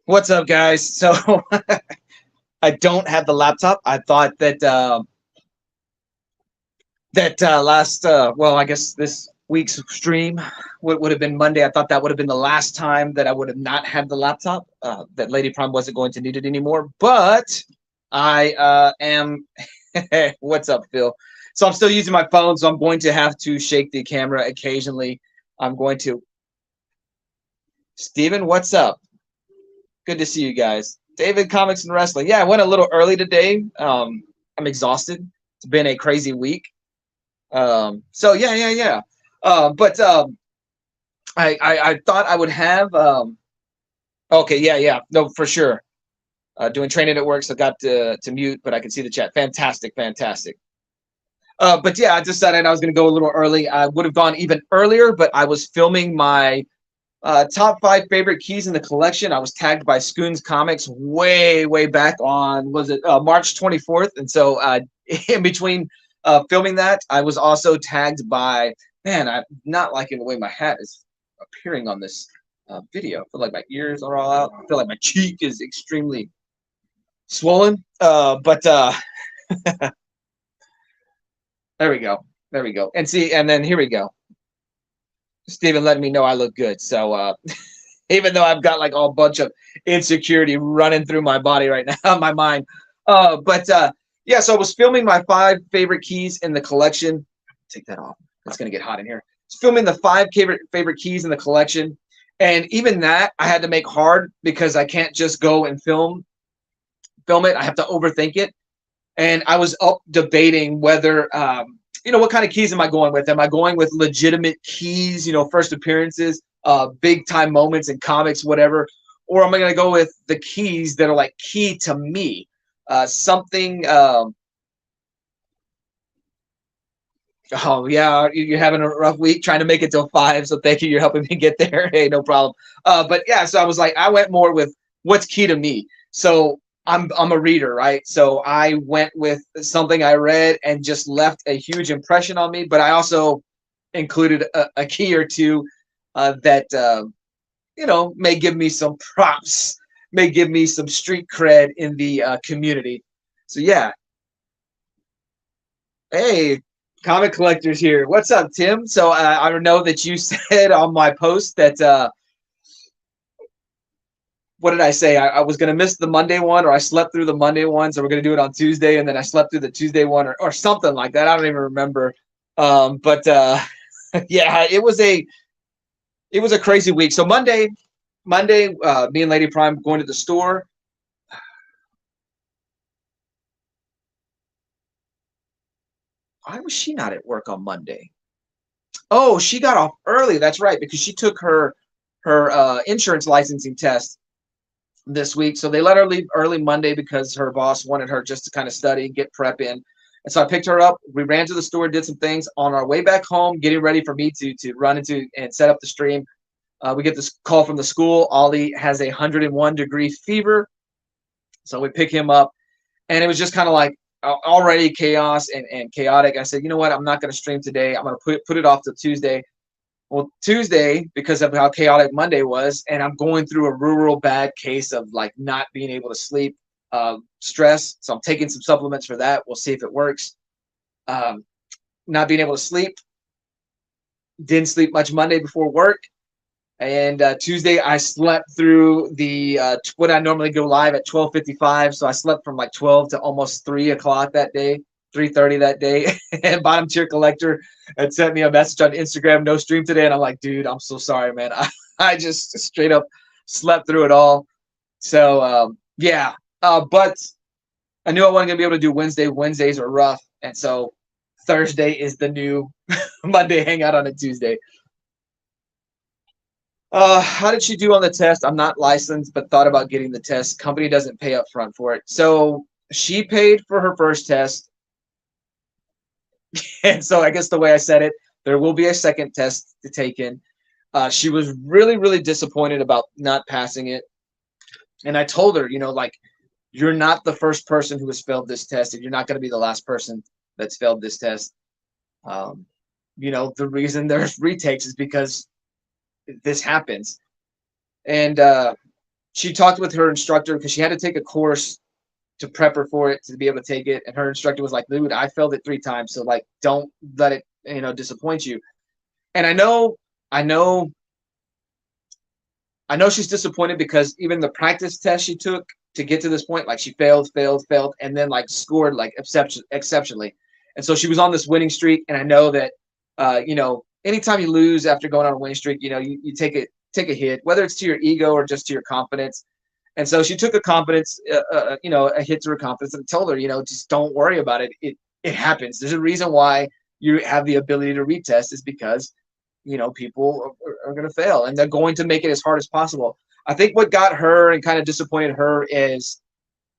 What's up, guys? So I don't have the laptop. I thought that last well, I guess this week's stream would have been Monday. I thought that would have been the last time that I would have not had the laptop. That Lady Prime wasn't going to need it anymore. But I am. What's up, Phil? So I'm still using my phone, so I'm going to have to shake the camera occasionally. I'm going to. Steven, what's up? Good to see you guys. David, comics and wrestling. Yeah, I went a little early today. I'm exhausted. It's been a crazy week. So yeah. But I thought I would have. Okay, yeah. No, for sure. Doing training at work, so got to mute, but I can see the chat. Fantastic. But yeah, I decided I was going to go a little early. I would have gone even earlier, but I was filming my top 5 favorite keys in the collection. I was tagged by Scoons Comics way back on, was it March 24th? And so in between filming that, I was also tagged by, man, I'm not liking the way my hat is appearing on this video. I feel like my ears are all out. I feel like my cheek is extremely swollen. But there we go. There we go. And see, and then here we go. Steven letting me know I look good. So even though I've got like a bunch of insecurity running through my body right now, my mind. But yeah, so I was filming my 5 favorite keys in the collection. Take that off. It's gonna get hot in here. It's filming the 5 favorite keys in the collection, and even that I had to make hard because I can't just go and film it. I have to overthink it, and I was up debating whether what kind of keys am I going with? Am I going with legitimate keys, first appearances, big time moments in comics, whatever, or am I going to go with the keys that are like key to me? Something. Oh yeah, you're having a rough week trying to make it till 5. So thank you, you're helping me get there. Hey, no problem. But yeah, so I was like, I went more with what's key to me. So I'm a reader, right? So I went with something I read and just left a huge impression on me. But I also included a key or two that may give me some props, may give me some street cred in the community. So yeah, hey, comic collectors here. What's up, Tim? So I know that you said on my post that what did I say? I was going to miss the Monday one, or I slept through the Monday one, so we're going to do it on Tuesday, and then I slept through the Tuesday one, or something like that. I don't even remember. But yeah, it was a crazy week. So Monday, me and Lady Prime going to the store. Why was she not at work on Monday? Oh, she got off early. That's right, because she took her insurance licensing test this week. So they let her leave early Monday because her boss wanted her just to kind of study, get prep in. And so I picked her up. We ran to the store, did some things. On our way back home, getting ready for me to run into and set up the stream, we get this call from the school. Ollie has a 101-degree fever. So we pick him up. And it was just kind of like already chaos and chaotic. I said, you know what? I'm not going to stream today. I'm going to put it off to Tuesday. Well, Tuesday, because of how chaotic Monday was, and I'm going through a real bad case of like not being able to sleep, stress. So I'm taking some supplements for that. We'll see if it works. Not being able to sleep. Didn't sleep much Monday before work. And Tuesday, I slept through the what I normally go live at 12:55. So I slept from like 12 to almost 3 o'clock that day. 3:30 that day. And Bottom Tier Collector had sent me a message on Instagram, no stream today. And I'm like, dude, I'm so sorry, man. I just straight up slept through it all. So yeah. But I knew I wasn't gonna be able to do Wednesday. Wednesdays are rough. And so Thursday is the new Monday hangout on a Tuesday. How did she do on the test? I'm not licensed, but thought about getting the test. Company doesn't pay up front for it. So she paid for her first test. And so I guess the way I said it, there will be a second test to take in. She was really disappointed about not passing it. And I told her, like, you're not the first person who has failed this test, and you're not going to be the last person that's failed this test. The reason there's retakes is because this happens. And she talked with her instructor because she had to take a course to prep her for it to be able to take it. And her instructor was like, dude, I failed it 3 times. So like, don't let it, disappoint you. And I know, I know she's disappointed because even the practice test she took to get to this point, like she failed, failed, failed, and then like scored like exceptionally. And so she was on this winning streak. And I know that, anytime you lose after going on a winning streak, you take a hit, whether it's to your ego or just to your confidence. And so she took a hit to her confidence, and told her, just don't worry about it. It happens. There's a reason why you have the ability to retest, is because, people are going to fail, and they're going to make it as hard as possible. I think what got her and kind of disappointed her is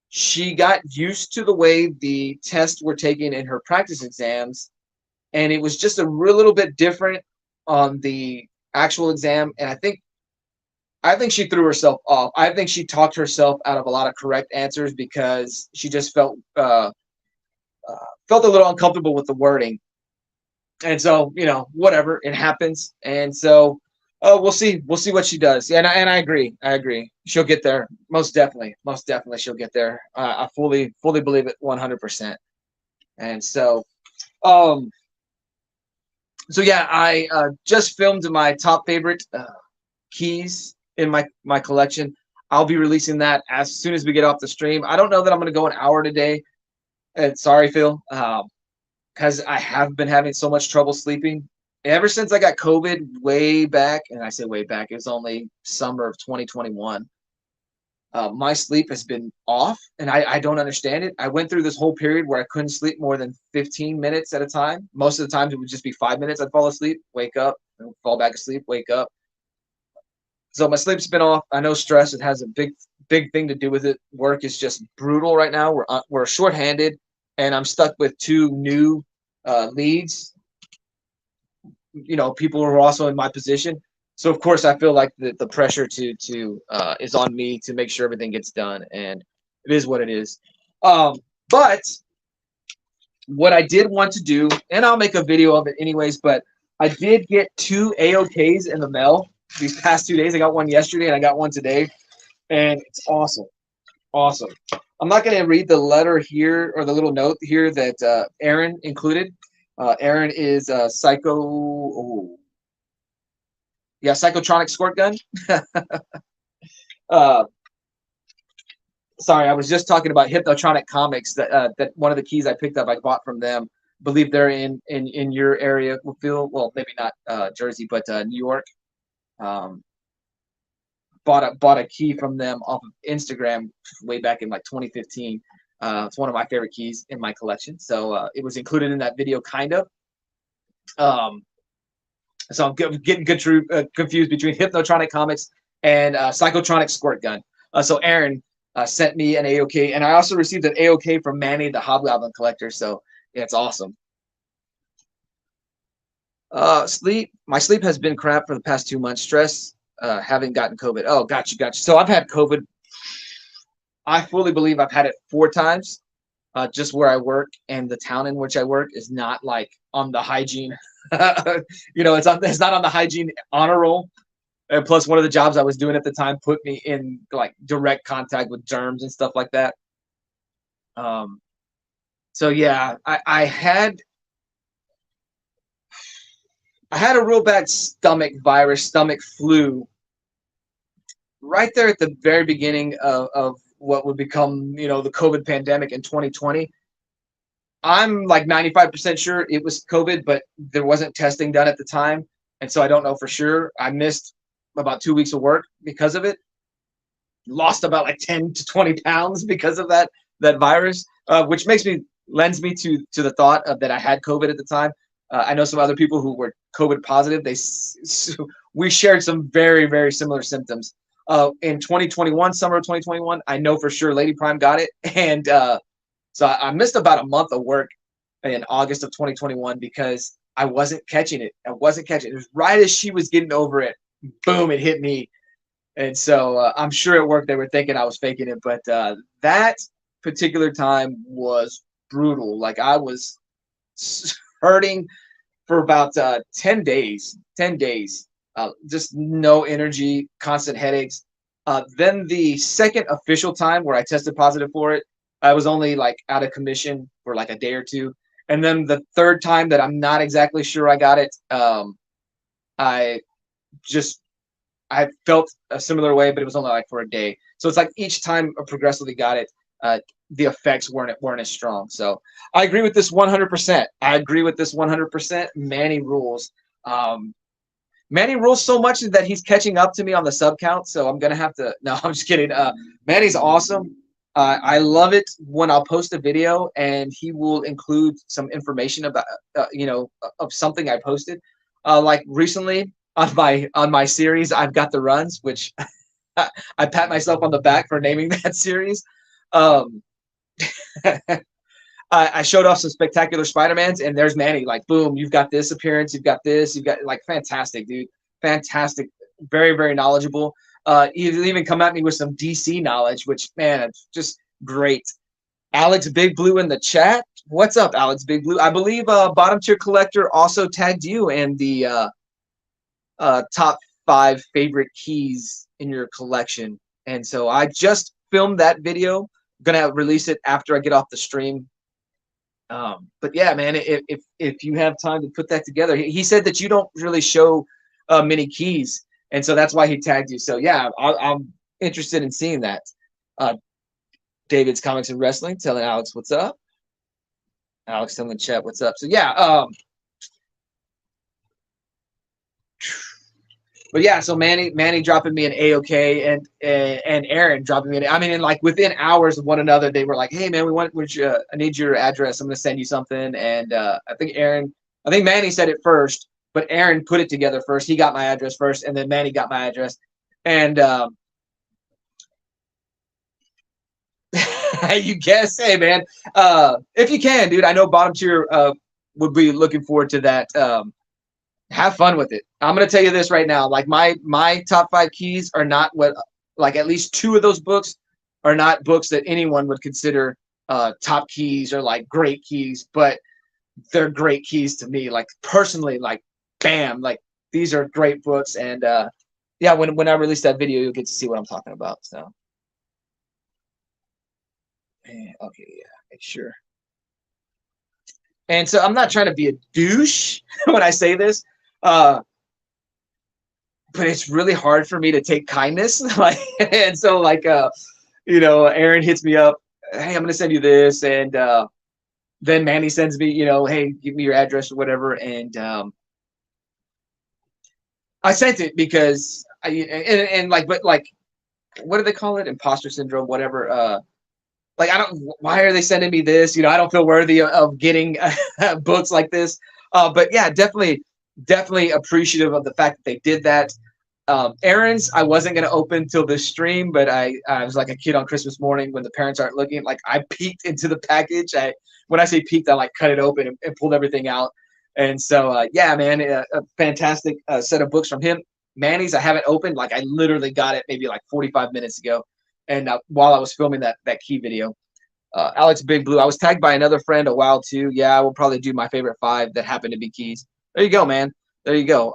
she got used to the way the tests were taken in her practice exams, and it was just a real little bit different on the actual exam. And I think she threw herself off. I think she talked herself out of a lot of correct answers because she just felt a little uncomfortable with the wording. And so, whatever, it happens. And so, we'll see what she does. Yeah, and I agree. She'll get there. Most definitely she'll get there. I fully believe it 100%. And so, um, yeah, I just filmed my top favorite keys in my collection. I'll be releasing that as soon as we get off the stream. I don't know that I'm going to go an hour today. And sorry, Phil, because I have been having so much trouble sleeping ever since I got COVID way back. And I say way back, it was only summer of 2021. My sleep has been off, and I don't understand it. I went through this whole period where I couldn't sleep more than 15 minutes at a time. Most of the times it would just be 5 minutes. I'd fall asleep, wake up, and fall back asleep, wake up. So my sleep's been off. I know stress, it has a big thing to do with it. Work is just brutal right now. We're shorthanded, and I'm stuck with 2 new leads. People who are also in my position. So of course I feel like the pressure to is on me to make sure everything gets done, and it is what it is. But what I did want to do, and I'll make a video of it anyways, but I did get 2 AOKs in the mail these past 2 days. I got one yesterday and I got one today, and it's awesome. Awesome. I'm not going to read the letter here or the little note here that Aaron included. Aaron is a psychotronic squirt gun. Sorry, I was just talking about Hypnotronic Comics. That one of the keys I picked up, I bought from them. I believe they're in your area. Well, maybe not Jersey, but New York. Bought a key from them off of Instagram way back in like 2015. It's one of my favorite keys in my collection, so it was included in that video, kind of. So I'm getting confused between Hypnotronic Comics and Psychotronic Squirt Gun. So Aaron sent me an AOK, and I also received an AOK from Manny, the Hobgoblin collector. So yeah, it's awesome. Sleep. My sleep has been crap for the past 2 months. Stress. Having gotten COVID. Oh, gotcha. So I've had COVID. I fully believe I've had it 4 times. Just where I work, and the town in which I work is not like on the hygiene. It's not on the hygiene honor roll. And plus, one of the jobs I was doing at the time put me in like direct contact with germs and stuff like that. So yeah, I had a real bad stomach flu right there at the very beginning of what would become, the COVID pandemic in 2020. I'm like 95% sure it was COVID, but there wasn't testing done at the time. And so I don't know for sure. I missed about 2 weeks of work because of it. Lost about like 10 to 20 pounds because of that virus, which lends me to the thought of that I had COVID at the time. I know some other people who were COVID positive. We shared some very, very similar symptoms. In 2021, summer of 2021, I know for sure Lady Prime got it. And so I missed about a month of work in August of 2021 because I wasn't catching it. It was right as she was getting over it. Boom, it hit me. And so I'm sure at work they were thinking I was faking it. But that particular time was brutal. Like I was hurting for about 10 days. Just no energy, constant headaches. Then the second official time where I tested positive for it, I was only like out of commission for like a day or two. And then the third time that I'm not exactly sure I got it, I just I felt a similar way, but it was only like for a day. So it's like each time I progressively got it, the effects weren't as strong. So I agree with this 100%. I agree with this 100%. Manny rules. Manny rules so much that he's catching up to me on the sub count. So I'm gonna have to. No, I'm just kidding. Manny's awesome. I love it when I'll post a video and he will include some information about, of something I posted. Like recently on my series, I've got the runs, which I pat myself on the back for naming that series. Um, I showed off some spectacular Spider-Mans, and there's Manny. Like, boom, you've got this appearance, you've got this, you've got like fantastic, dude, fantastic, very very knowledgeable. He'll even come at me with some DC knowledge, which man, it's just great. Alex Big Blue in the chat. What's up, Alex Big Blue? I believe Bottom Tier Collector also tagged you in the top 5 favorite keys in your collection, and so I just filmed that video. I'm gonna release it after I get off the stream. But yeah, man, if you have time to put that together, he said that you don't really show many keys, and so that's why he tagged you. So yeah, I'm interested in seeing that. David's Comics and Wrestling telling Alex what's up. Alex telling the chat what's up. So yeah, but yeah, so Manny dropping me an A-OK and Aaron dropping me I mean, in like within hours of one another, they were like, hey man, I need your address. I'm gonna send you something. And I think Manny said it first, but Aaron put it together first. He got my address first, and then Manny got my address. And you guess, hey man, if you can, dude, I know Bottom Tier would be looking forward to that. Have fun with it. I'm gonna tell you this right now. Like my top 5 keys are not what, like at least 2 of those books are not books that anyone would consider top keys or like great keys, but they're great keys to me. Like personally, like bam, like these are great books. And yeah, when I release that video, you'll get to see what I'm talking about. So okay, yeah, make sure. And so I'm not trying to be a douche when I say this. But it's really hard for me to take kindness. Like, and so like, Aaron hits me up, hey, I'm going to send you this. And, then Manny sends me, hey, give me your address or whatever. And, I sent it because but like, what do they call it? Imposter syndrome, whatever. Like, why are they sending me this? I don't feel worthy of getting books like this. But yeah, definitely appreciative of the fact that they did that. Aaron's I wasn't going to open till this stream, but I was like a kid on Christmas morning when the parents aren't looking. Like I peeked into the package. When I say peeked, I like cut it open and pulled everything out. And so yeah, man, a fantastic set of books from him. Manny's I haven't opened. Like I literally got it maybe like 45 minutes ago, and while I was filming that key video. Alex Big Blue, I was tagged by another friend a while too. Yeah, I will probably do my favorite 5 that happen to be keys. There you go, man. There you go.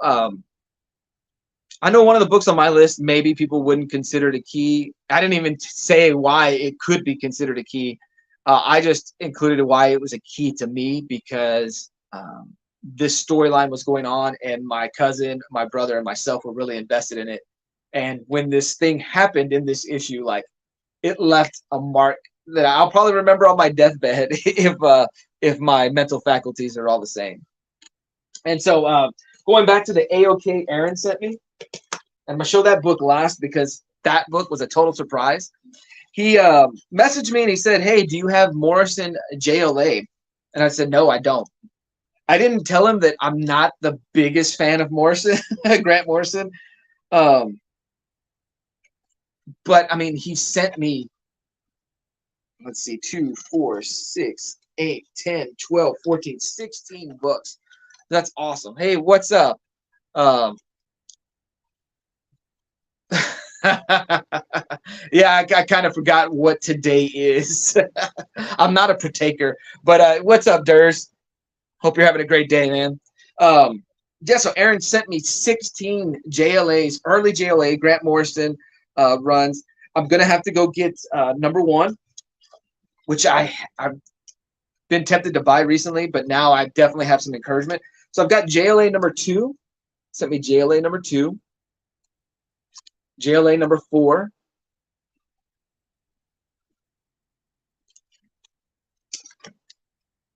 I know one of the books on my list, maybe people wouldn't consider it a key. I didn't even say why it could be considered a key. I just included why it was a key to me because this storyline was going on, and my cousin, my brother, and myself were really invested in it. And when this thing happened in this issue, like it left a mark that I'll probably remember on my deathbed if my mental faculties are all the same. And so going back to the A-OK Aaron sent me, I'm gonna show that book last because that book was a total surprise. He messaged me and he said, hey, do you have Morrison JLA? And I said, no, I don't. I didn't tell him that I'm not the biggest fan of Morrison, Grant Morrison. But I mean, he sent me, let's see, 2, 4, 6, 8, 10, 12, 14, 16 books. That's awesome. Hey, what's up? Yeah, I kind of forgot what today is. I'm not a partaker, but what's up, Durs? Hope you're having a great day, man. Yeah, so Aaron sent me 16 JLAs, early JLA, Grant Morrison, runs. I'm gonna have to go get number one, which I've been tempted to buy recently, but now I definitely have some encouragement. So I've got JLA number 2. Sent me JLA number 2, JLA number 4,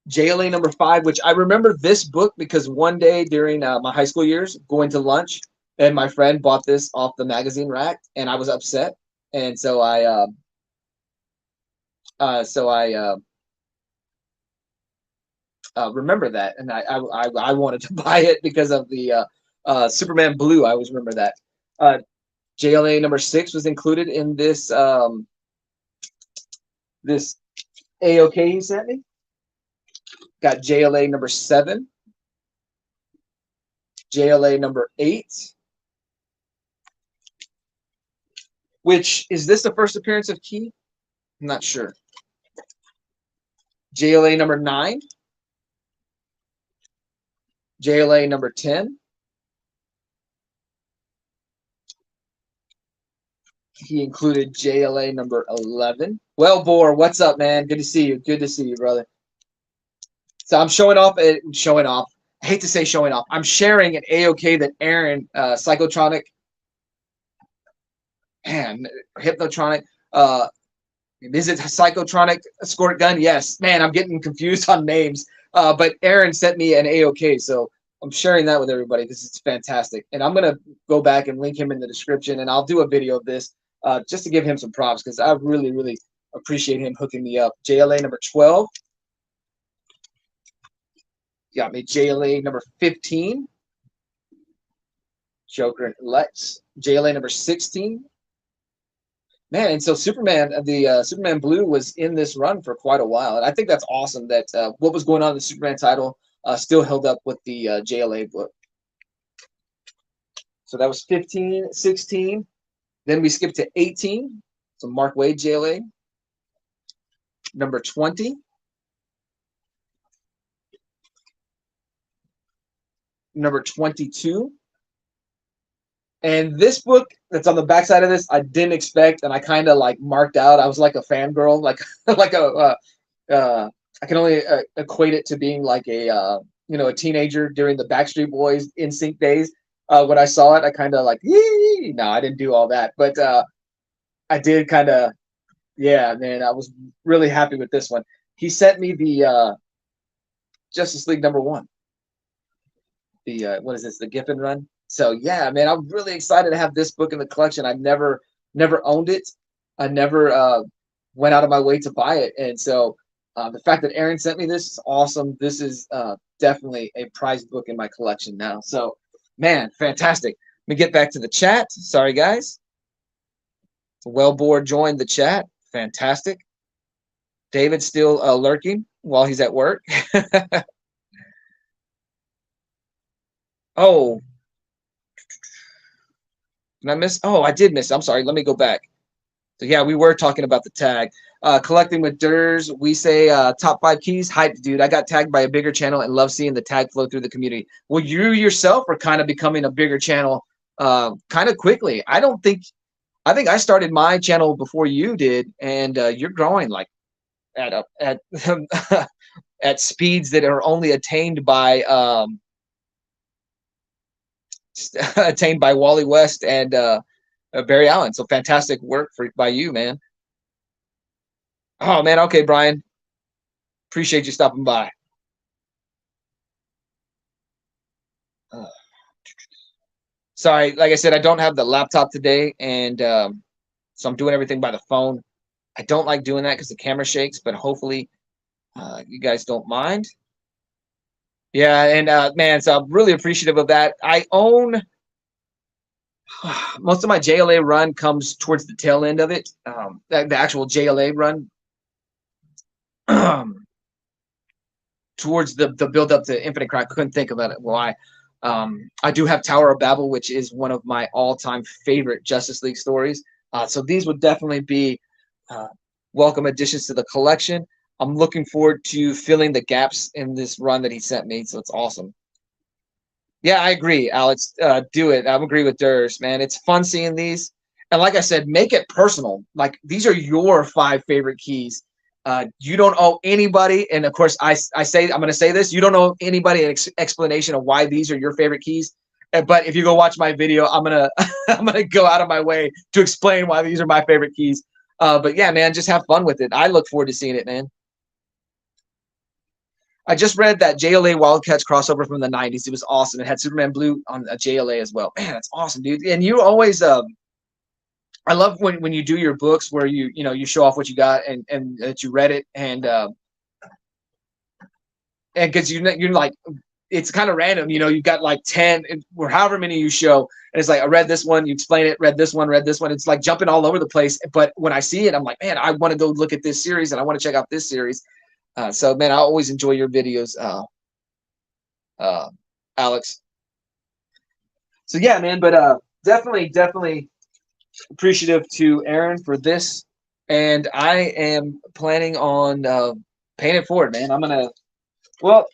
JLA number 5, which I remember this book because one day during my high school years, going to lunch, and my friend bought this off the magazine rack, and I was upset, and so I remember that, and I wanted to buy it because of the Superman Blue. I always remember that. JLA number 6 was included in this AOK he sent me. Got JLA number 7, JLA number 8. Which is this the first appearance of Key? I'm not sure. JLA number 9, JLA number 10. He included JLA number 11. Well, Boar, what's up, man? Good to see you. Good to see you, brother. So I'm showing off. I hate to say showing off. I'm sharing an AOK that Aaron, Psychotronic, and Hypnotronic. Is it Psychotronic Squirt Gun? Yes. Man, I'm getting confused on names. But Aaron sent me an AOK, so I'm sharing that with everybody because it's fantastic. And I'm gonna go back and link him in the description, and I'll do a video of this just to give him some props because I really, really appreciate him hooking me up. JLA number 12. Got me JLA number 15. Joker and Lex. JLA number 16. Man, and so Superman, the Superman Blue was in this run for quite a while, and I think that's awesome that what was going on in the Superman title still held up with the JLA book. So that was 15, 16. Then we skipped to 18. So Mark Waid JLA. Number 20. Number 22. And this book that's on the backside of this, I didn't expect, and I kind of like marked out. I was like a fangirl, like like I can only equate it to being like a a teenager during the Backstreet Boys NSYNC days. When I saw it, I kind of like, yee! No, I didn't do all that, but I did kind of, yeah, man. I was really happy with this one. He sent me the Justice League number 1. The what is this? The Giffen run. So yeah, man, I'm really excited to have this book in the collection. I've never owned it. I never went out of my way to buy it, and so the fact that Aaron sent me this is awesome. This is definitely a prized book in my collection now. So, man, fantastic. Let me get back to the chat. Sorry, guys. Wellboard joined the chat. Fantastic. David's still lurking while he's at work. Oh. Did I miss? Oh, I did miss. I'm sorry. Let me go back. So yeah, we were talking about the tag. Collecting with Durs, we say top 5 keys. Hype, dude. I got tagged by a bigger channel and love seeing the tag flow through the community. Well, you yourself are kind of becoming a bigger channel kind of quickly. I think I started my channel before you did, and you're growing like at at speeds that are only attained by Wally West and Barry Allen. So fantastic work by you, man. Oh man, okay, Brian. Appreciate you stopping by. Sorry, like I said, I don't have the laptop today, and so I'm doing everything by the phone. I don't like doing that because the camera shakes, but hopefully you guys don't mind. Yeah, and man, so I'm really appreciative of that. I own most of my JLA run comes towards the tail end of it. The actual JLA run towards the build up to Infinite Crime. Couldn't think about it. Why? I do have Tower of Babel, which is one of my all-time favorite Justice League stories. So these would definitely be welcome additions to the collection. I'm looking forward to filling the gaps in this run that he sent me. So it's awesome. Yeah, I agree, Alex. Do it. I agree with Durs, man. It's fun seeing these. And like I said, make it personal. Like these are your 5 favorite keys. You don't owe anybody, and of course, I say I'm going to say this: you don't owe anybody an explanation of why these are your favorite keys. But if you go watch my video, I'm gonna I'm gonna go out of my way to explain why these are my favorite keys. But yeah, man, just have fun with it. I look forward to seeing it, man. I just read that JLA Wildcats crossover from the '90s. It was awesome. It had Superman Blue on a JLA as well. Man, that's awesome, dude. And you always I love when you do your books where you show off what you got and that you read it and because you're like it's kind of random, you've got like 10 or however many you show, and it's like I read this one, you explain it, read this one, it's like jumping all over the place. But when I see it, I'm like, man, I want to go look at this series and I want to check out this series. So man, I always enjoy your videos, Alex. So yeah, man, but definitely appreciative to Aaron for this, and I am planning on paying it forward, man. Well,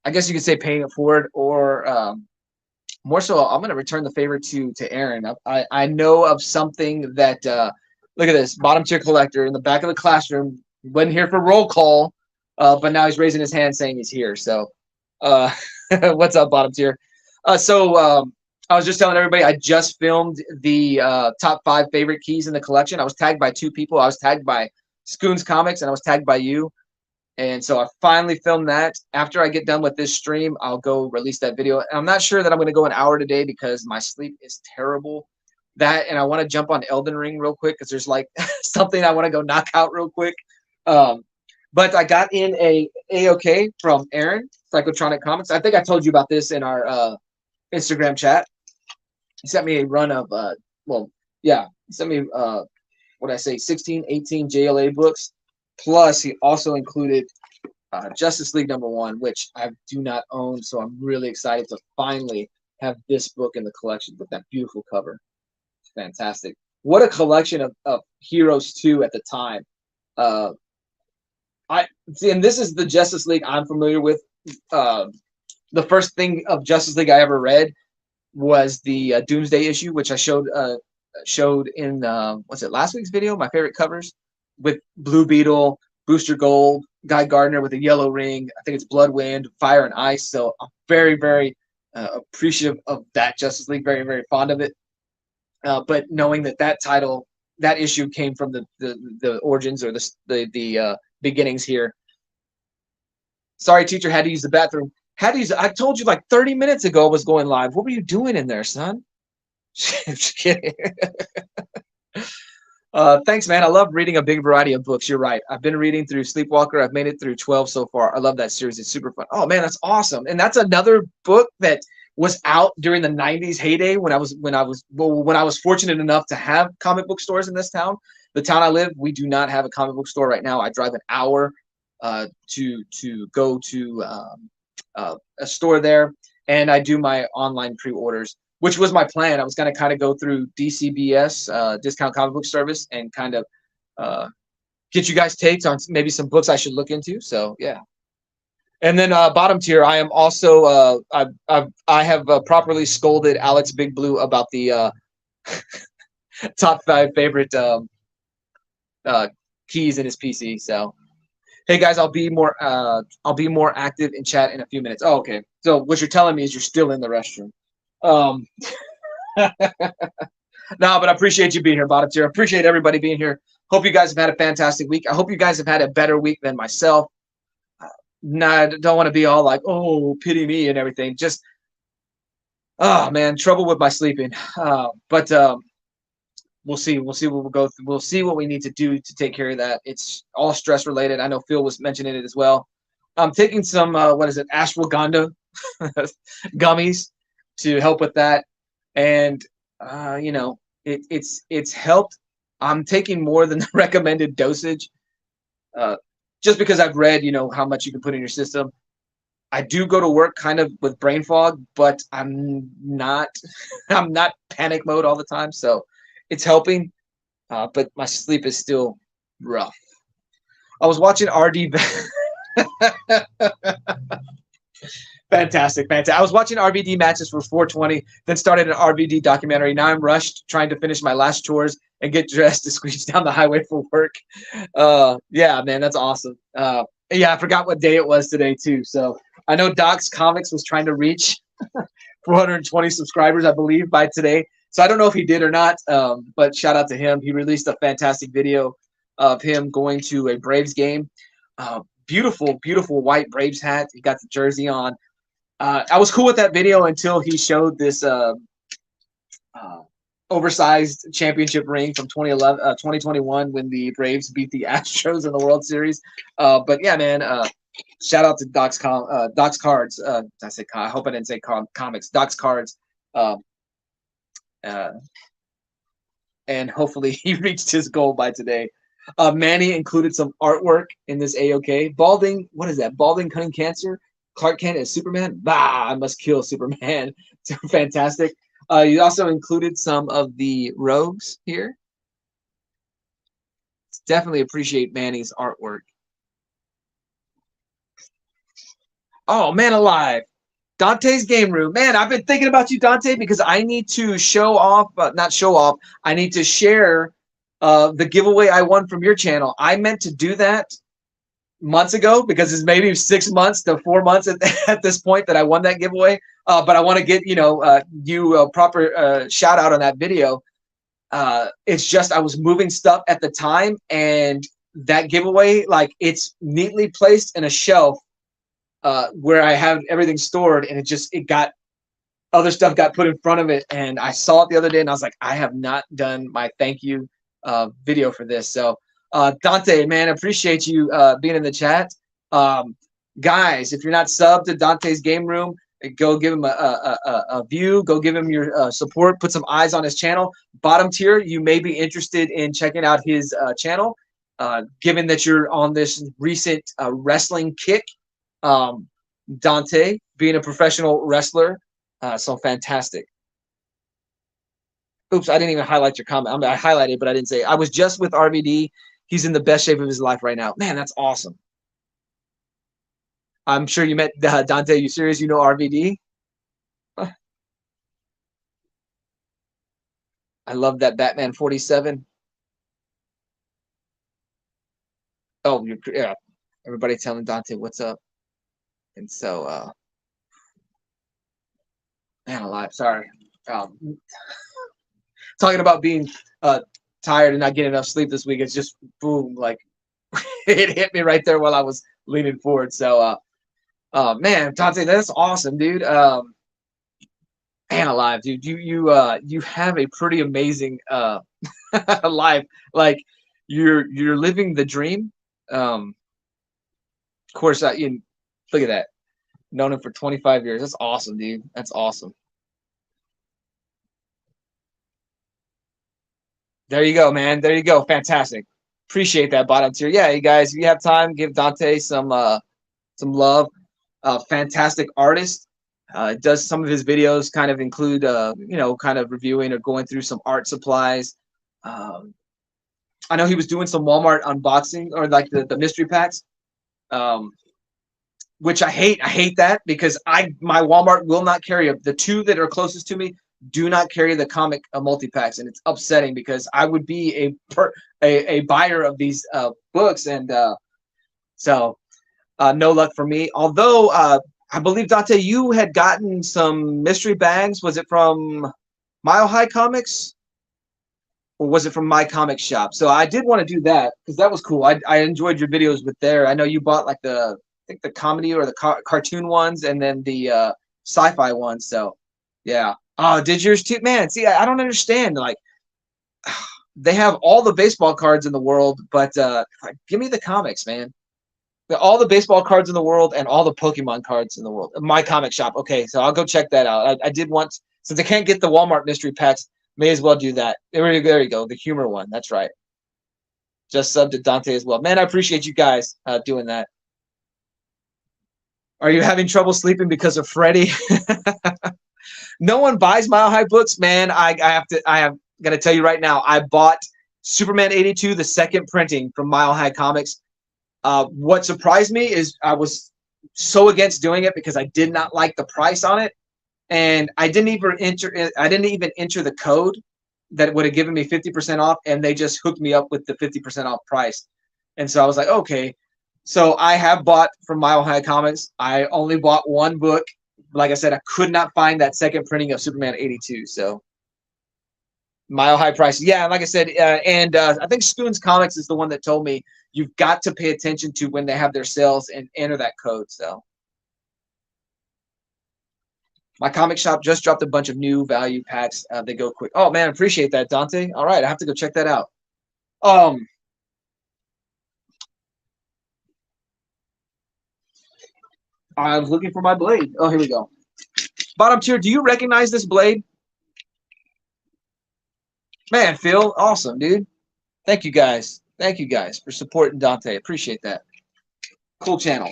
I guess you could say paying it forward, or more so, I'm gonna return the favor to Aaron. I know of something that look at this bottom tier collector in the back of the classroom. Wasn't here for roll call, but now he's raising his hand saying he's here. So, what's up, bottom tier? So I was just telling everybody I just filmed the top 5 favorite keys in the collection. I was tagged by 2 people. I was tagged by Scoons Comics and I was tagged by you. And so I finally filmed that. After I get done with this stream, I'll go release that video. And I'm not sure that I'm going to go an hour today because my sleep is terrible. That, and I want to jump on Elden Ring real quick because there's like something I want to go knock out real quick. But I got in a A-OK from Aaron, Psychotronic Comics. I think I told you about this in our Instagram chat. He sent me a run of, he sent me, 16, 18 JLA books. Plus, he also included Justice League #1, which I do not own. So I'm really excited to finally have this book in the collection with that beautiful cover. It's fantastic. What a collection of heroes, too, at the time. And this is the Justice League I'm familiar with. The first thing of Justice League I ever read was the Doomsday issue, which I showed in last week's video, my favorite covers, with Blue Beetle, Booster Gold, Guy Gardner with a yellow ring. I think it's Bloodwind, Fire and Ice. So I'm very, very appreciative of that Justice League. Very, very fond of it. But knowing that title, that issue came from the origins or the beginnings here. Sorry, teacher, had to use the bathroom. I told you like 30 minutes ago I was going live. What were you doing in there, son? Just kidding. Thanks, man. I love reading a big variety of books. You're right. I've been reading through Sleepwalker. I've made it through 12 so far. I love that series. It's super fun. Oh man, that's awesome. And that's another book that was out during the 90s heyday when I was fortunate enough to have comic book stores in this town. The town I live, we do not have a comic book store right now. I drive an hour to go to a store there, and I do my online pre-orders, which was my plan. I was going to kind of go through DCBS, Discount Comic Book Service, and kind of get you guys takes on maybe some books I should look into. So yeah. And then bottom tier, I am also I have properly scolded Alex Big Blue about the top 5 favorite keys in his PC. So hey guys, I'll be more active in chat in a few minutes. Oh, okay. So what you're telling me is you're still in the restroom. No, but I appreciate you being here, bottom tier. I appreciate everybody being here. Hope you guys have had a fantastic week. I hope you guys have had a better week than myself. I don't want to be all like, oh, pity me and everything. Just, oh man, trouble with my sleeping. But we'll see. We'll see what we'll go through. We'll see what we need to do to take care of that. It's all stress related. I know Phil was mentioning it as well. I'm taking some ashwagandha gummies to help with that, and it's helped. I'm taking more than the recommended dosage, just because I've read how much you can put in your system. I do go to work kind of with brain fog, but I'm not panic mode all the time, so it's helping. But my sleep is still rough. I was watching RD. Fantastic, fantastic. I was watching RVD matches for 420, then started an RVD documentary. Now I'm rushed trying to finish my last chores and get dressed to squeeze down the highway for work. Yeah, man, that's awesome. Yeah, I forgot what day it was today too. So I know Doc's Comics was trying to reach 420 subscribers, I believe, by today. So I don't know if he did or not, but shout out to him. He released a fantastic video of him going to a Braves game. Beautiful, beautiful white Braves hat. He got the jersey on. I was cool with that video until he showed this oversized championship ring from 2021 when the Braves beat the Astros in the World Series. But yeah, man, shout out to Doc's Cards. I hope I didn't say comics. Doc's Cards. And hopefully he reached his goal by today. Manny included some artwork in this AOK. Balding, what is that? Balding cutting cancer. Clark Kent as Superman. Bah, I must kill Superman. Fantastic. You also included some of the rogues here. Definitely appreciate Manny's artwork. Oh, man alive. Dante's Game Room. Man, I've been thinking about you, Dante, because I need to show off, not show off, I need to share the giveaway I won from your channel. I meant to do that months ago because it's maybe 6 months to 4 months at this point that I won that giveaway. But I want to get you a proper shout out on that video. It's just I was moving stuff at the time, and that giveaway, like, it's neatly placed in a shelf where I have everything stored, and it got other stuff got put in front of it, and I saw it the other day, and I was like, I have not done my thank you video for this. So Dante, man, appreciate you being in the chat. Guys, if you're not subbed to Dante's Game Room, go give him a view. Go give him your support. Put some eyes on his channel. Bottom tier, you may be interested in checking out his channel, given that you're on this recent wrestling kick. Dante, being a professional wrestler, so fantastic. Oops, I didn't even highlight your comment. I highlighted, but I didn't say it. I was just with RVD. He's in the best shape of his life right now. Man, that's awesome. I'm sure you met Dante. You serious? You know RVD? I love that Batman 47. Oh, yeah. Everybody telling Dante what's up. And so, man alive, sorry. Talking about being tired and not getting enough sleep this week, it's just boom, like it hit me right there while I was leaning forward. So, man, Dante, that's awesome, dude. Man alive, dude. You have a pretty amazing life. Like you're living the dream. Of course, look at that. Known him for 25 years. That's awesome, dude. That's awesome. There you go, man. There you go. Fantastic. Appreciate that, bottom tier. Yeah, you guys, if you have time, give Dante some love. Fantastic artist. Does some of his videos kind of include, kind of reviewing or going through some art supplies. I know he was doing some Walmart unboxing or like the mystery packs, which I hate. I hate that because my Walmart will not carry the two that are closest to me. Do not carry the comic multi-packs, and it's upsetting because I would be a buyer of these books, and so no luck for me. Although I believe, Dante, you had gotten some mystery bags. Was it from Mile High Comics, or was it from My Comic Shop? So I did want to do that because that was cool. I enjoyed your videos with there. I know you bought like I think the comedy or the cartoon ones, and then the sci-fi ones. So yeah. Oh, did yours too? Man, see, I don't understand. Like, they have all the baseball cards in the world, but give me the comics, man. All the baseball cards in the world and all the Pokemon cards in the world. My Comic Shop. Okay, so I'll go check that out. I did want, since I can't get the Walmart mystery packs, may as well do that. There you go, the humor one. That's right. Just subbed to Dante as well. Man, I appreciate you guys doing that. Are you having trouble sleeping because of Freddy? No one buys Mile High books, man. I am gonna tell you right now. I bought Superman 82, the second printing from Mile High Comics. What surprised me is I was so against doing it because I did not like the price on it, and I didn't even enter the code that would have given me 50% off, and they just hooked me up with the 50% off price. And so I was like, okay. So I have bought from Mile High Comics. I only bought one book. Like I said, I could not find that second printing of Superman 82. So Mile High prices. Yeah, like I said, I think Spoon's Comics is the one that told me you've got to pay attention to when they have their sales and enter that code. So my comic shop just dropped a bunch of new value packs. They go quick. Oh man, appreciate that, Dante. All right, I have to go check that out. I was looking for my blade. Oh, here we go. Bottom tier, do you recognize this blade? Man, Phil, awesome, dude. Thank you guys. Thank you guys for supporting Dante. Appreciate that. Cool channel.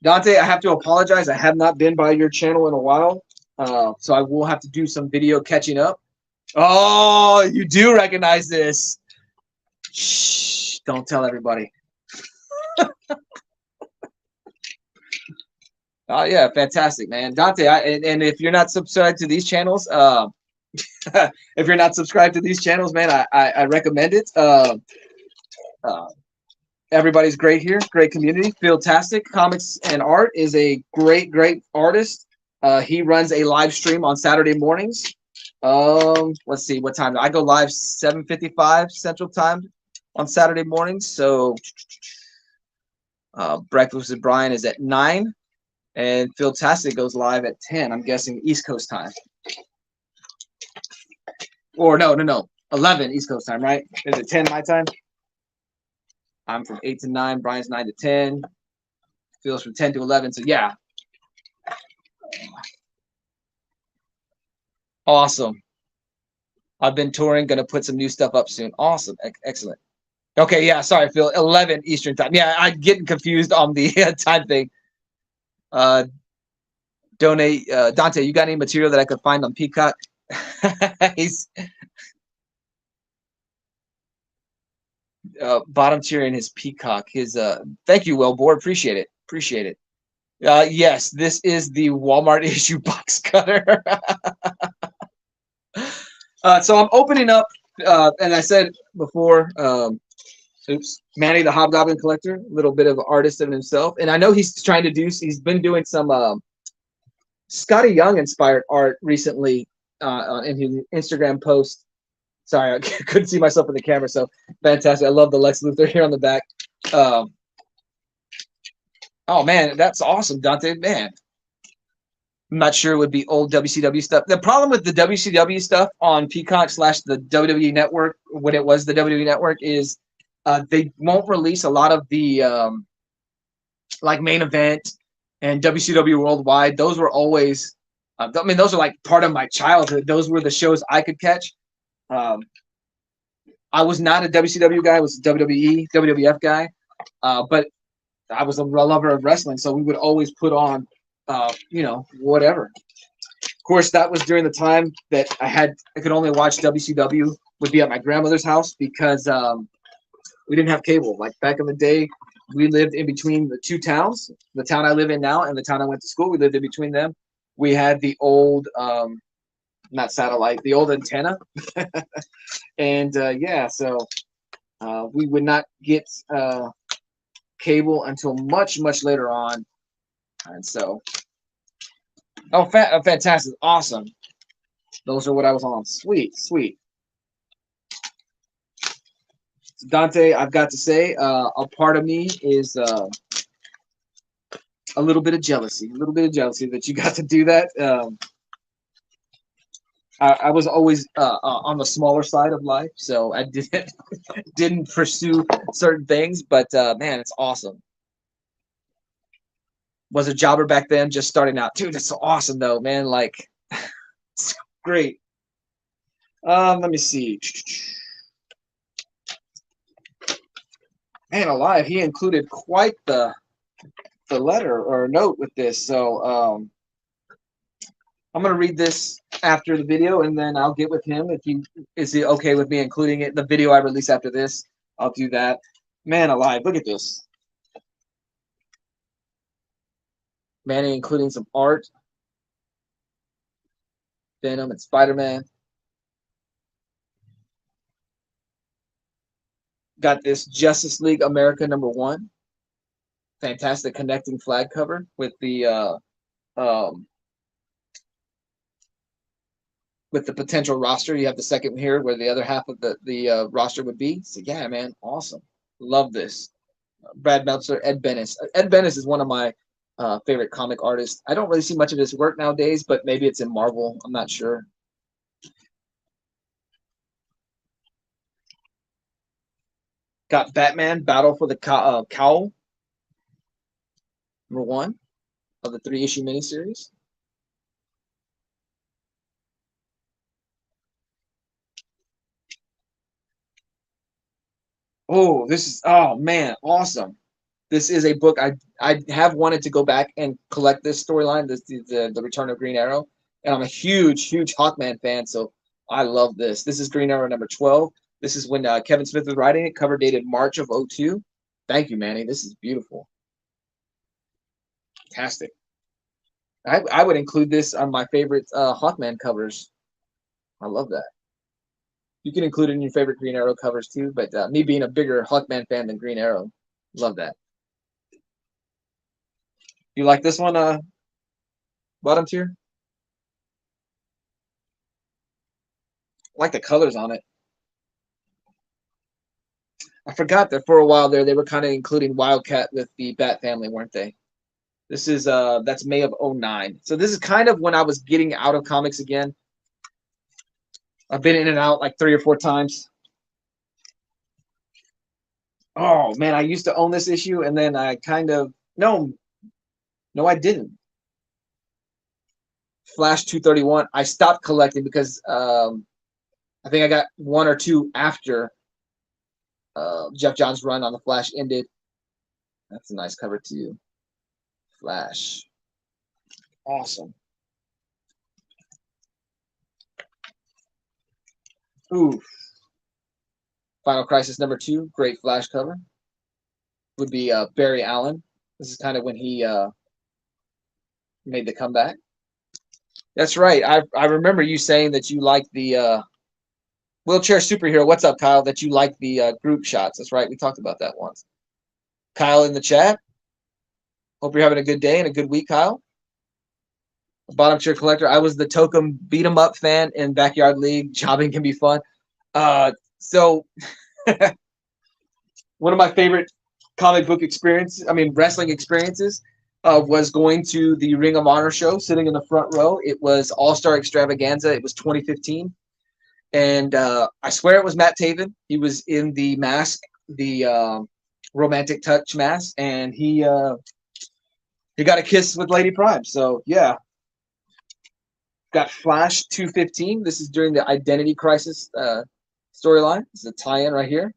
Dante, I have to apologize. I have not been by your channel in a while, so I will have to do some video catching up. Oh, you do recognize this. Shh, don't tell everybody. Oh, yeah, fantastic, man. Dante, and if you're not subscribed to these channels, if you're not subscribed to these channels, man, I recommend it. Everybody's great here, great community. Philtastic Comics and Art is a great artist. He runs a live stream on Saturday mornings. Let's see what time. I go live 7:55 Central Time on Saturday mornings. So Breakfast with Brian is at 9, and Philtastic goes live at 10. I'm guessing East Coast time. Or no, 11 East Coast time, right? Is it 10 my time? I'm from 8 to 9. Brian's 9 to 10. Phil's from 10 to 11. So yeah. Awesome. I've been touring. Going to put some new stuff up soon. Awesome. Excellent. Okay, yeah. Sorry, Phil. 11 Eastern time. Yeah, I'm getting confused on the time thing. Donate, Dante. You got any material that I could find on Peacock? He's bottom tier in his Peacock. His thank you, Wellboard. Appreciate it. Appreciate it. Yes, this is the Walmart issue box cutter. So I'm opening up, and I said before, Manny the Hobgoblin Collector, a little bit of an artist in himself, and I know he's trying to do. He's been doing some Scotty Young inspired art recently in his Instagram post. Sorry, I couldn't see myself in the camera, so fantastic. I love the Lex Luthor here on the back. Oh man, that's awesome, Dante. Man, I'm not sure it would be old WCW stuff. The problem with the WCW stuff on Peacock / the WWE Network, when it was the WWE Network, is they won't release a lot of the like Main Event and WCW Worldwide. Those were always, I mean, those are like part of my childhood. Those were the shows I could catch. I was not a WCW guy. I was a WWE, WWF guy. But I was a lover of wrestling, so we would always put on, whatever. Of course, that was during the time that I could only watch WCW, would be at my grandmother's house because we didn't have cable. Like back in the day, we lived in between the two towns, the town I live in now and the town I went to school. We lived in between them. We had the old, not satellite, the old antenna. And so we would not get cable until much later on. And so fantastic, awesome. Those are what I was on. Sweet. Dante, I've got to say, a part of me is a little bit of jealousy that you got to do that. I was always on the smaller side of life, so I didn't pursue certain things. But man, it's awesome. Was a jobber back then, just starting out, dude. It's so awesome though, man. Like, it's great. Let me see. Man alive, he included quite the letter or note with this. So I'm gonna read this after the video, and then I'll get with him if is he okay with me including it in the video I release after this. I'll do that. Man alive, look at this. Manny, including some art, Venom and Spider-Man. Got this Justice League America #1. Fantastic connecting flag cover with um, the potential roster. You have the second here where the other half of the roster would be. So yeah, man, awesome. Love this. Brad Meltzer, Ed Benes. Ed Benes is one of my favorite comic artists. I don't really see much of his work nowadays, but maybe it's in Marvel. I'm not sure. Got Batman Battle for the Cowl #1 of the 3-issue miniseries. Oh, this is man, awesome. This is a book I have wanted to go back and collect this storyline, the Return of Green Arrow, and I'm a huge Hawkman fan, so I love this. This is Green Arrow #12. This is when Kevin Smith was writing it. Cover dated March of '02. Thank you, Manny. This is beautiful, fantastic. I would include this on my favorite Hawkman covers. I love that. You can include it in your favorite Green Arrow covers too, but me being a bigger Hawkman fan than Green Arrow, love that. You like this one, bottom tier? I like the colors on it. I forgot that for a while there they were kind of including Wildcat with the Bat family, weren't they? This is that's May of '09. So this is kind of when I was getting out of comics again. I've been in and out like 3 or 4 times. Oh man, I used to own this issue and then I kind of no, I didn't. Flash 231. I stopped collecting because I think I got 1 or 2 after Jeff Johns' run on the Flash ended. That's a nice cover too. Flash. Awesome. Ooh. Final Crisis #2. Great Flash cover. Would be Barry Allen. This is kind of when he made the comeback. That's right. I remember you saying that you like the wheelchair superhero. What's up, Kyle? That you like the group shots. That's right. We talked about that once. Kyle in the chat. Hope you're having a good day and a good week, Kyle. Bottom tier collector. I was the Tokum beat 'em up fan in Backyard League. Jobbing can be fun. So one of my favorite comic book wrestling experiences was going to the Ring of Honor show, sitting in the front row. It was All-Star Extravaganza. It was 2015. And I swear it was Matt Taven. He was in the mask, the romantic touch mask, and he got a kiss with Lady Prime. So yeah, got Flash 215. This is during the Identity Crisis storyline. This is a tie-in right here.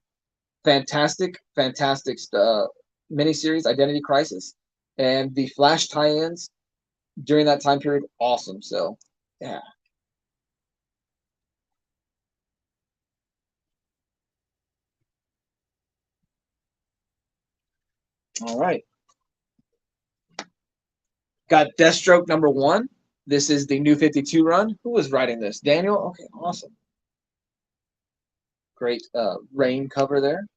Fantastic miniseries, Identity Crisis, and the Flash tie-ins during that time period. Awesome. So yeah. All right. Got Deathstroke #1. This is the New 52 run. Who was writing this? Daniel? Okay, awesome. Great rain cover there.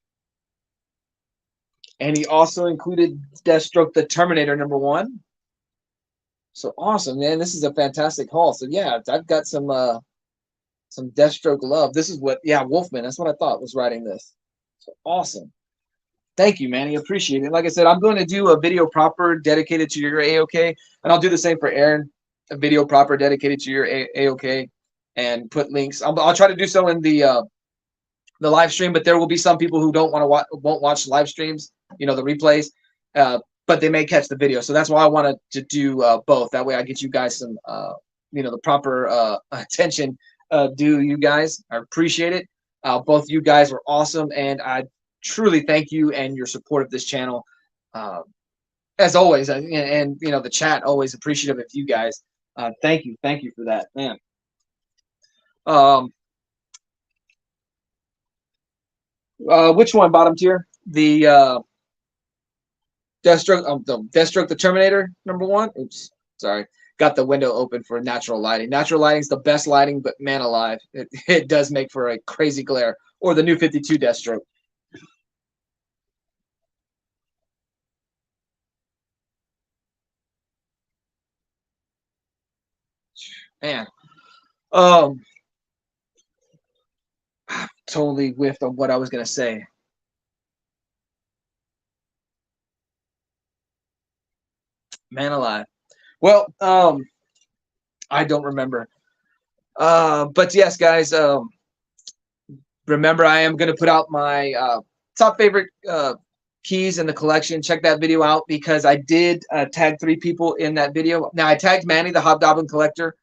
And he also included Deathstroke the Terminator #1. So awesome, man. This is a fantastic haul. So yeah, I've got some Deathstroke love. This is what, yeah, Wolfman. That's what I thought was writing this. So awesome. Thank you, Manny. Appreciate it. Like I said, I'm going to do a video proper dedicated to your AOK, and I'll do the same for Aaron. A video proper dedicated to your AOK, and put links. I'll try to do so in the live stream, but there will be some people who won't watch live streams, the replays, but they may catch the video. So that's why I wanted to do both. That way I get you guys some, the proper attention due you guys. I appreciate it. Both you guys were awesome, and I truly thank you and your support of this channel. As always, and the chat, always appreciative of you guys. Thank you for that, man. Which one, bottom tier? The Deathstroke the Terminator #1. Oops, sorry. Got the window open for natural lighting. Natural lighting is the best lighting, but man alive, it does make for a crazy glare. Or the new 52 Deathstroke. Man, um, totally whiffed on what I was gonna say. Man alive. Well, I don't remember. But yes, guys. Remember, I am going to put out my top favorite keys in the collection. Check that video out because I did tag 3 people in that video. Now, I tagged Manny, the Hobgoblin Collector,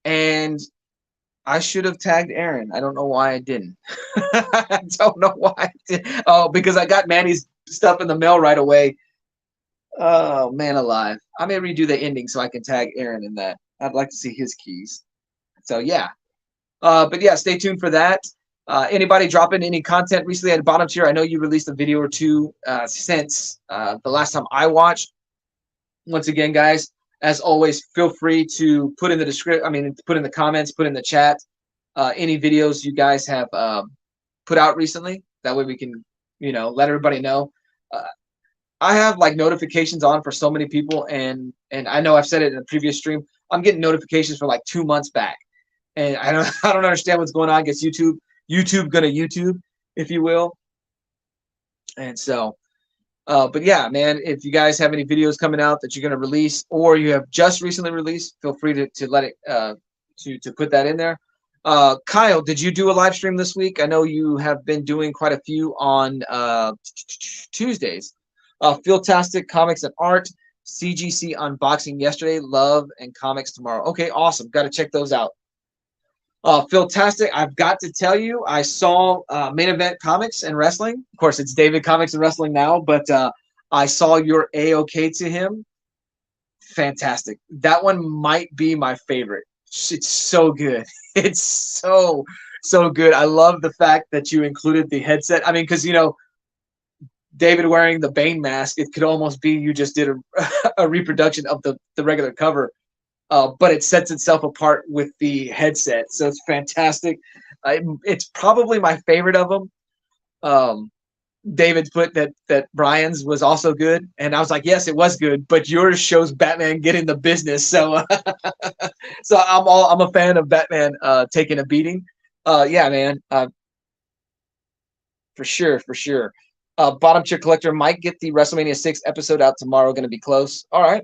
and I should have tagged Aaron. I don't know why I didn't. I don't know why I did. Oh, because I got Manny's stuff in the mail right away. Oh, man alive. I may redo the ending so I can tag Aaron in that. I'd like to see his keys. So, yeah. But, yeah, stay tuned for that. Anybody dropping any content recently at the bottom tier? I know you released a video or two since the last time I watched. Once again, guys, as always, feel free to put in the description. I mean, put in the comments, put in the chat any videos you guys have put out recently. That way we can, let everybody know. I have like notifications on for so many people, and I know I've said it in a previous stream. I'm getting notifications for like 2 months back, and I don't understand what's going on. I guess YouTube gonna YouTube, if you will. And so, but yeah, man, if you guys have any videos coming out that you're gonna release or you have just recently released, feel free to let it to put that in there. Kyle, did you do a live stream this week? I know you have been doing quite a few on Tuesdays. Philtastic Comics and Art, CGC unboxing yesterday, Love and Comics tomorrow. Okay, awesome. Got to check those out. Philtastic, I've got to tell you, I saw Main Event Comics and Wrestling. Of course, it's David Comics and Wrestling now, but I saw your A-OK to him. Fantastic. That one might be my favorite. It's so good. It's so good. I love the fact that you included the headset. I mean, because, David wearing the Bane mask, it could almost be you just did a reproduction of the regular cover. But it sets itself apart with the headset, so it's fantastic. It's probably my favorite of them. David put that Brian's was also good, and I was like, yes, it was good, but yours shows Batman getting the business. So, so I'm a fan of Batman taking a beating. Yeah, man, for sure. Bottom tier collector might get the WrestleMania 6 episode out tomorrow. Going to be close. All right.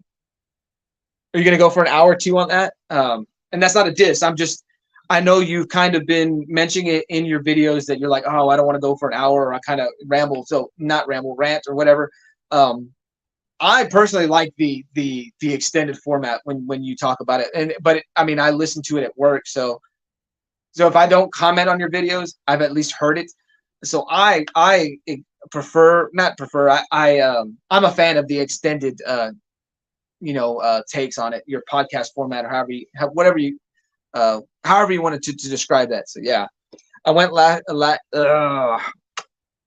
Are you going to go for an hour or two on that? And that's not a diss. I know you've kind of been mentioning it in your videos that you're like, oh, I don't want to go for an hour, or I kind of ramble. So not ramble, rant or whatever. I personally like the extended format when you talk about it. But I mean, I listen to it at work. So if I don't comment on your videos, I've at least heard it. So I'm a fan of the extended takes on it, your podcast format, or however you wanted to describe that. So yeah, I went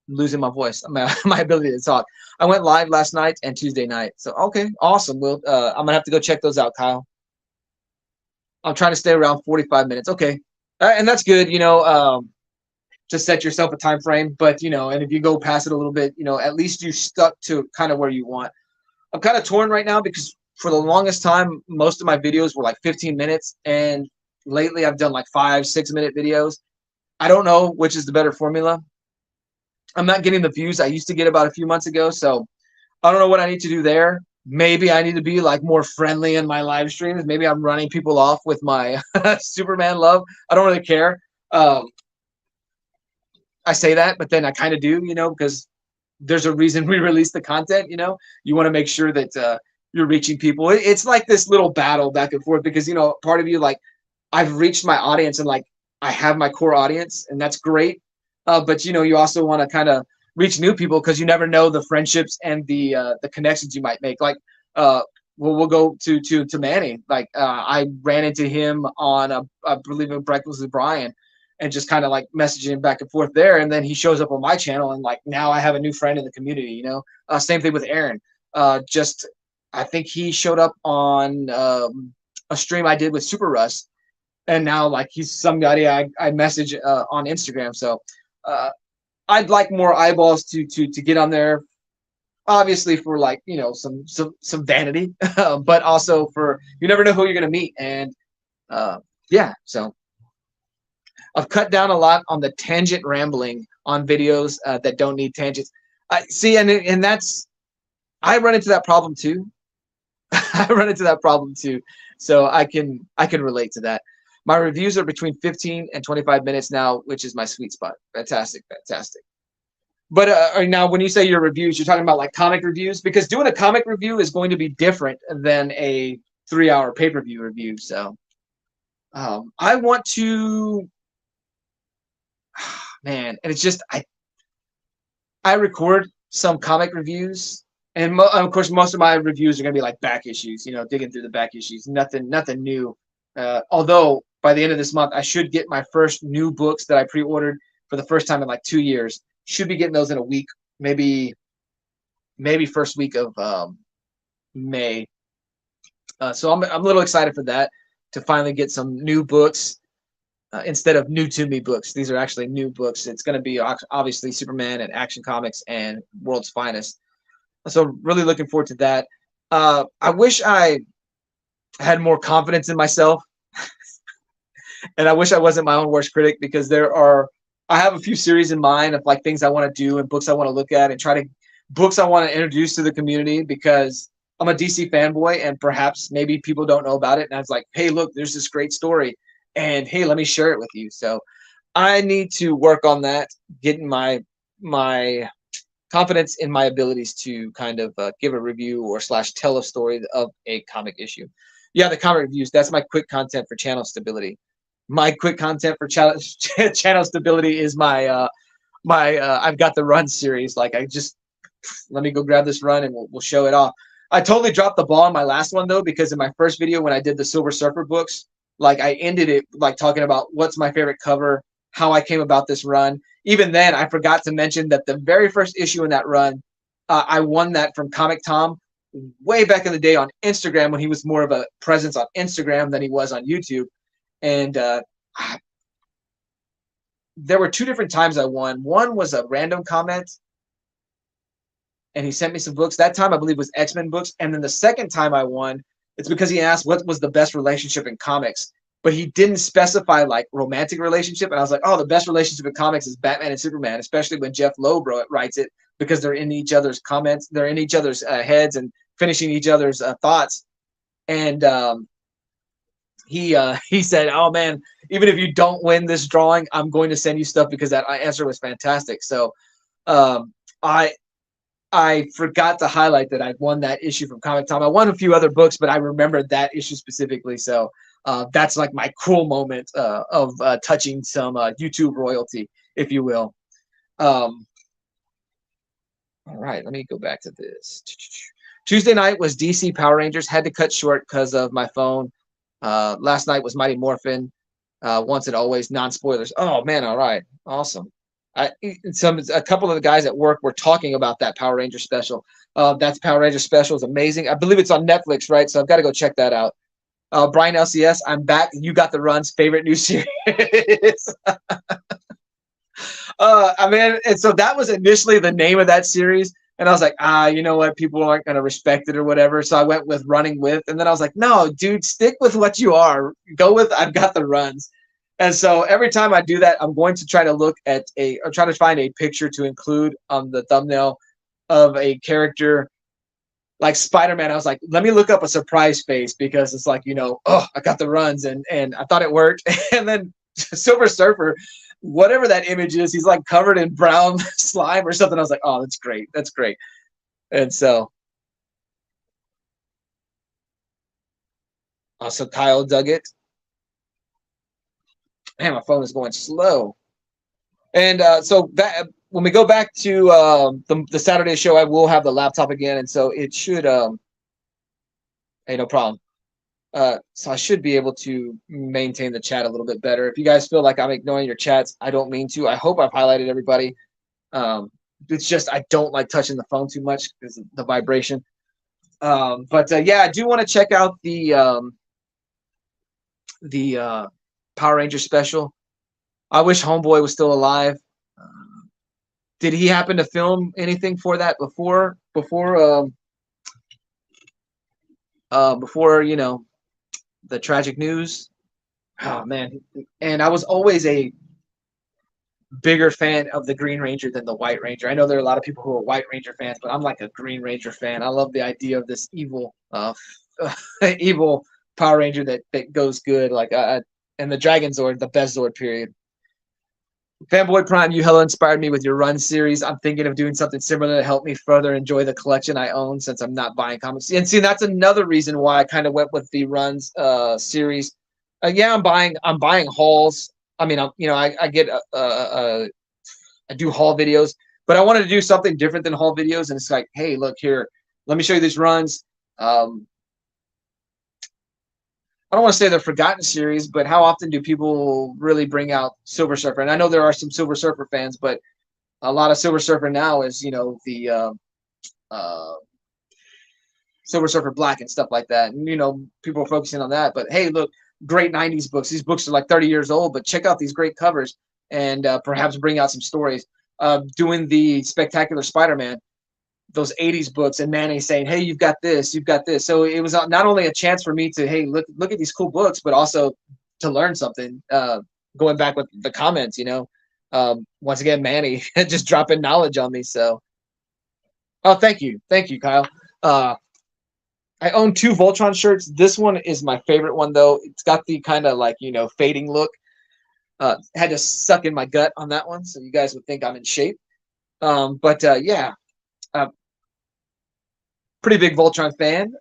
losing my voice, my ability to talk. I went live last night and Tuesday night. So okay, awesome. I'm gonna have to go check those out, Kyle. I'm trying to stay around 45 minutes. Okay, and that's good. To set yourself a time frame, but and if you go past it a little bit, at least you stuck to kind of where you want. I'm kind of torn right now because for the longest time, most of my videos were like 15 minutes. And lately I've done like 5-6 minute videos. I don't know which is the better formula. I'm not getting the views I used to get about a few months ago. So I don't know what I need to do there. Maybe I need to be like more friendly in my live streams. Maybe I'm running people off with my Superman love. I don't really care. I say that, but then I kind of do, because there's a reason we release the content. You want to make sure that you're reaching people. It's like this little battle back and forth because part of you, like, I've reached my audience and like I have my core audience, and that's great. But you also want to kind of reach new people because you never know the friendships and the connections you might make. Like, we'll go to Manny. Like, I ran into him on I believe in Breakfast with Brian, and just kind of like messaging him back and forth there. And then he shows up on my channel, and like now I have a new friend in the community, Same thing with Aaron. Just I think he showed up on a stream I did with Super Russ, and now like he's somebody I message on Instagram. So uh, I'd like more eyeballs to get on there. Obviously for like some vanity, but also for you never know who you're gonna meet, and uh, yeah. So I've cut down a lot on the tangent rambling on videos that don't need tangents. I see, and that's I run into that problem too. I run into that problem too. So I can relate to that. My reviews are between 15 and 25 minutes now, which is my sweet spot. Fantastic, fantastic. But now, when you say your reviews, you're talking about like comic reviews, because doing a comic review is going to be different than a 3-hour pay-per-view review. So I want to, man, and it's just I record some comic reviews, and of course, most of my reviews are going to be like back issues, digging through the back issues. Nothing new. Although by the end of this month, I should get my first new books that I pre-ordered for the first time in like 2 years. Should be getting those in a week, maybe first week of May. So I'm a little excited for that, to finally get some new books. Instead of new to me books, these are actually new books. It's going to be obviously Superman and Action Comics and World's Finest. So really looking forward to that. I wish I had more confidence in myself, and I wish I wasn't my own worst critic, because I have a few series in mind of like things I want to do and books I want to look at and books I want to introduce to the community, because I'm a DC fanboy and perhaps maybe people don't know about it. And I was like, hey, look, there's this great story, and hey, let me share it with you. So I need to work on that, getting my confidence in my abilities to kind of give a review or / tell a story of a comic issue. Yeah, the comic reviews, that's my quick content for channel stability. My quick content for channel stability is my I've got the run series. Like, I just let me go grab this run and we'll show it off. I totally dropped the ball on my last one though, because in my first video when I did the Silver Surfer books, like I ended it like talking about what's my favorite cover, how I came about this run. Even then, I forgot to mention that the very first issue in that run, I won that from Comic Tom way back in the day on Instagram, when he was more of a presence on Instagram than he was on YouTube. And there were 2 different times I won. One was a random comment, and he sent me some books. That time, I believe, was X-Men books. And then the second time I won, it's because he asked what was the best relationship in comics, but he didn't specify like romantic relationship. And I was like, oh, the best relationship in comics is Batman and Superman, especially when Jeff Loeb writes it, because they're in each other's comments, they're in each other's heads and finishing each other's thoughts. And he said, oh man, even if you don't win this drawing, I'm going to send you stuff, because that answer was fantastic. So I forgot to highlight that I won that issue from Comic Tom. I won a few other books, but I remembered that issue specifically. So that's like my cool moment of touching some YouTube royalty, if you will. All right, let me go back to this. Tuesday night was DC Power Rangers. Had to cut short because of my phone. Last night was Mighty Morphin. Once and always, non-spoilers. Oh man, all right, awesome. A couple of the guys at work were talking about that Power Ranger special. That's Power Ranger special is amazing. I believe it's on Netflix, right? So I've got to go check that out. Brian LCS, I'm back. You got the run's favorite new series. I mean, and so that was initially the name of that series. And I was like, you know what? People aren't going to respect it or whatever. So I went with Running With. And then I was like, no, dude, stick with what you are. Go with I've got the runs. And so every time I do that, I'm going to try to look at try to find a picture to include on the thumbnail of a character like Spider-Man. I was like, let me look up a surprise face, because it's like, oh, I got the runs, and I thought it worked. And then Silver Surfer, whatever that image is, he's like covered in brown slime or something. I was like, oh, that's great. That's great. And so also Kyle dug it. Man, my phone is going slow. And so that when we go back to the Saturday show, I will have the laptop again, and so it should. Hey, no problem. So I should be able to maintain the chat a little bit better. If you guys feel like I'm ignoring your chats, I don't mean to. I hope I've highlighted everybody. It's just I don't like touching the phone too much because of the vibration. But yeah, I do want to check out the Power Ranger special. I wish Homeboy was still alive. Did he happen to film anything for that before the tragic news? Oh man, and I was always a bigger fan of the Green Ranger than the White Ranger. I know there are a lot of people who are White Ranger fans, but I'm like a Green Ranger fan. I love the idea of this evil, evil Power Ranger that goes good. And the Dragon Zord, the best Zord period. Fanboy Prime, you hella inspired me with your run series. I'm thinking of doing something similar to help me further enjoy the collection I own since I'm not buying comics. And see, that's another reason why I kind of went with the runs series. Yeah, I'm buying hauls. I mean, I get I do haul videos, but I wanted to do something different than haul videos. And it's like, hey, look here, let me show you these runs. I don't want to say the forgotten series, but how often do people really bring out Silver Surfer? And I know there are some Silver Surfer fans, but a lot of Silver Surfer now is, the uh, Silver Surfer Black and stuff like that. And, people are focusing on that. But hey, look, great 90s books. These books are like 30 years old, but check out these great covers and perhaps bring out some stories. Doing the Spectacular Spider-Man, those 80s books, and Manny saying, hey, you've got this, you've got this. So it was not only a chance for me to, hey, look at these cool books, but also to learn something. Going back with the comments, once again, Manny just dropping knowledge on me. So, oh, thank you, Kyle. I own 2 Voltron shirts. This one is my favorite one, though. It's got the kind of like fading look. Had to suck in my gut on that one, so you guys would think I'm in shape. But yeah, pretty big Voltron fan.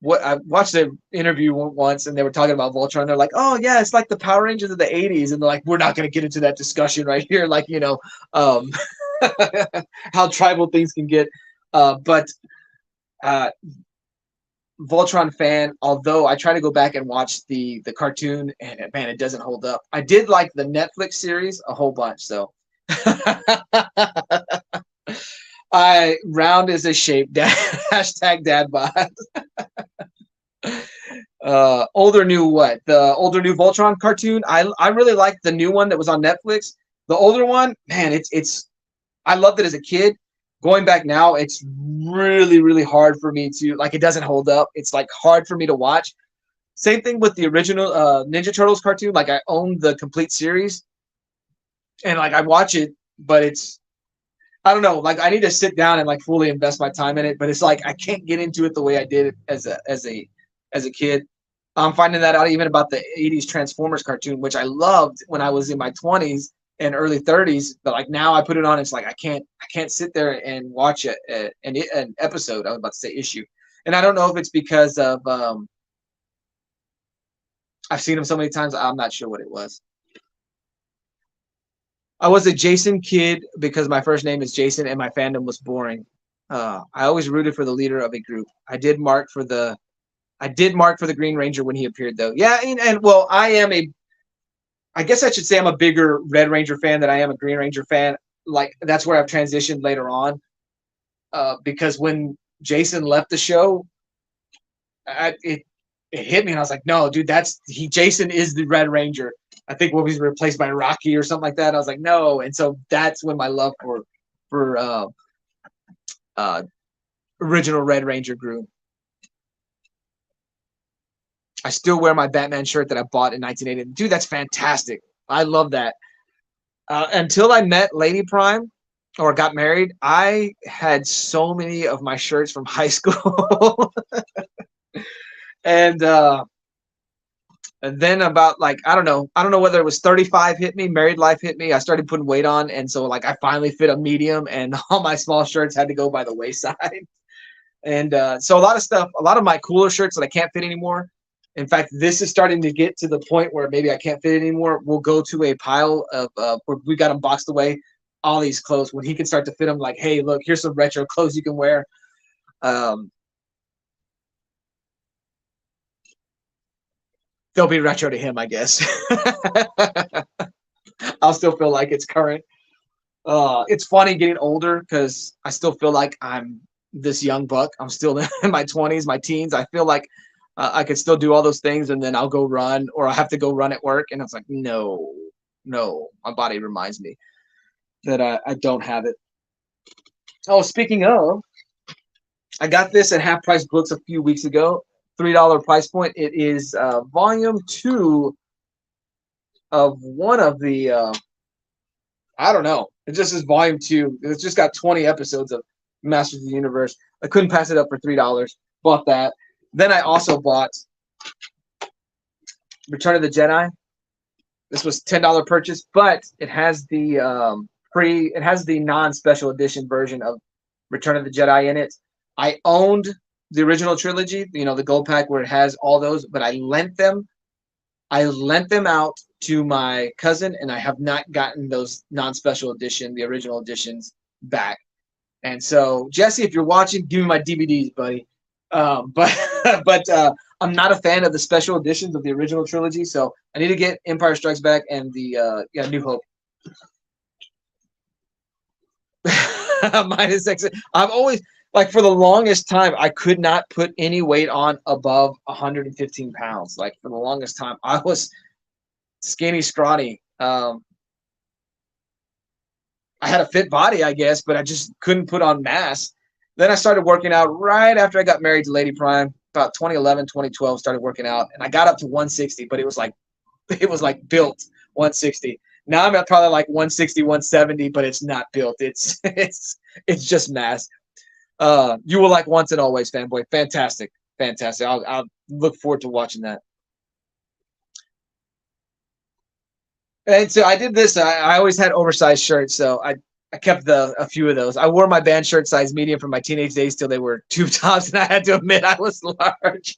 What I watched an interview once, and they were talking about Voltron. They're like, "Oh yeah, it's like the Power Rangers of the '80s," and they're like, "We're not going to get into that discussion right here." Like um, how tribal things can get. But Voltron fan. Although I try to go back and watch the cartoon, and man, it doesn't hold up. I did like the Netflix series a whole bunch, so. I round is a shape. Hashtag dad bod. Older new what? The older new Voltron cartoon. I really liked the new one that was on Netflix. The older one, man, it's I loved it as a kid. Going back now, it's really, really hard for me to like. It doesn't hold up. It's like hard for me to watch. Same thing with the original Ninja Turtles cartoon. Like I own the complete series, and like I watch it, but I don't know. Like I need to sit down and like fully invest my time in it, but it's like I can't get into it the way I did as a kid. I'm finding that out even about the '80s Transformers cartoon, which I loved when I was in my 20s and early 30s. But like now, I put it on. It's like I can't sit there and watch an episode. I was about to say issue, and I don't know if it's because of I've seen them so many times. I'm not sure what it was. I was a Jason kid because my first name is Jason and my fandom was boring. I always rooted for the leader of a group. I did mark for the Green Ranger when he appeared though. Yeah, and well, I guess I should say I'm a bigger Red Ranger fan than I am a Green Ranger fan. Like that's where I've transitioned later on. Because when Jason left the show, it hit me and I was like, no, dude, Jason is the Red Ranger. I think when he's replaced by Rocky or something like that. I was like, no. And so that's when my love for uh, original Red Ranger grew. I still wear my Batman shirt that I bought in 1980. Dude, that's fantastic. I love that. Until I met Lady Prime or got married, I had so many of my shirts from high school. and then about like I don't know whether it was 35 hit me, married life hit me. I started putting weight on, and so like I finally fit a medium, and all my small shirts had to go by the wayside. And so a lot of my cooler shirts that I can't fit anymore. In fact, this is starting to get to the point where maybe I can't fit it anymore. We'll go to a pile of where we got them boxed away, all these clothes. When he can start to fit them, like, hey, look, here's some retro clothes you can wear. They'll be retro to him, I guess. I'll still feel like it's current. It's funny getting older because I still feel like I'm this young buck. I'm still in my 20s, my teens. I feel like I could still do all those things, and then I'll go run, or I have to go run at work, and it's like, no, no. My body reminds me that I don't have it. Oh, speaking of, I got this at Half Price Books a few weeks ago. $3 price point. It is volume 2 of one of the I don't know. It just is volume 2. It's just got 20 episodes of Masters of the Universe. I couldn't pass it up for $3. Bought that. Then I also bought Return of the Jedi. This was $10 purchase, but it has the it has the non-special edition version of Return of the Jedi in it. I owned the original trilogy, the gold pack where it has all those, but I lent them out to my cousin, and I have not gotten those non-special edition, the original editions back. And so, Jesse, if you're watching, give me my DVDs, buddy. But I'm not a fan of the special editions of the original trilogy, so I need to get Empire Strikes Back and the New Hope. Minus X. I've always, like, for the longest time, I could not put any weight on above 115 pounds. Like, for the longest time, I was skinny, scrawny. I had a fit body, I guess, but I just couldn't put on mass. Then I started working out right after I got married to Lady Prime, about 2011, 2012, started working out, and I got up to 160, but it was like built 160. Now I'm at probably like 160, 170, but it's not built. It's just mass. You will like Once and Always, fanboy. Fantastic. Fantastic. I'll look forward to watching that. And so I did this. I always had oversized shirts, so I kept a few of those. I wore my band shirt size medium from my teenage days till they were tube tops, and I had to admit I was large.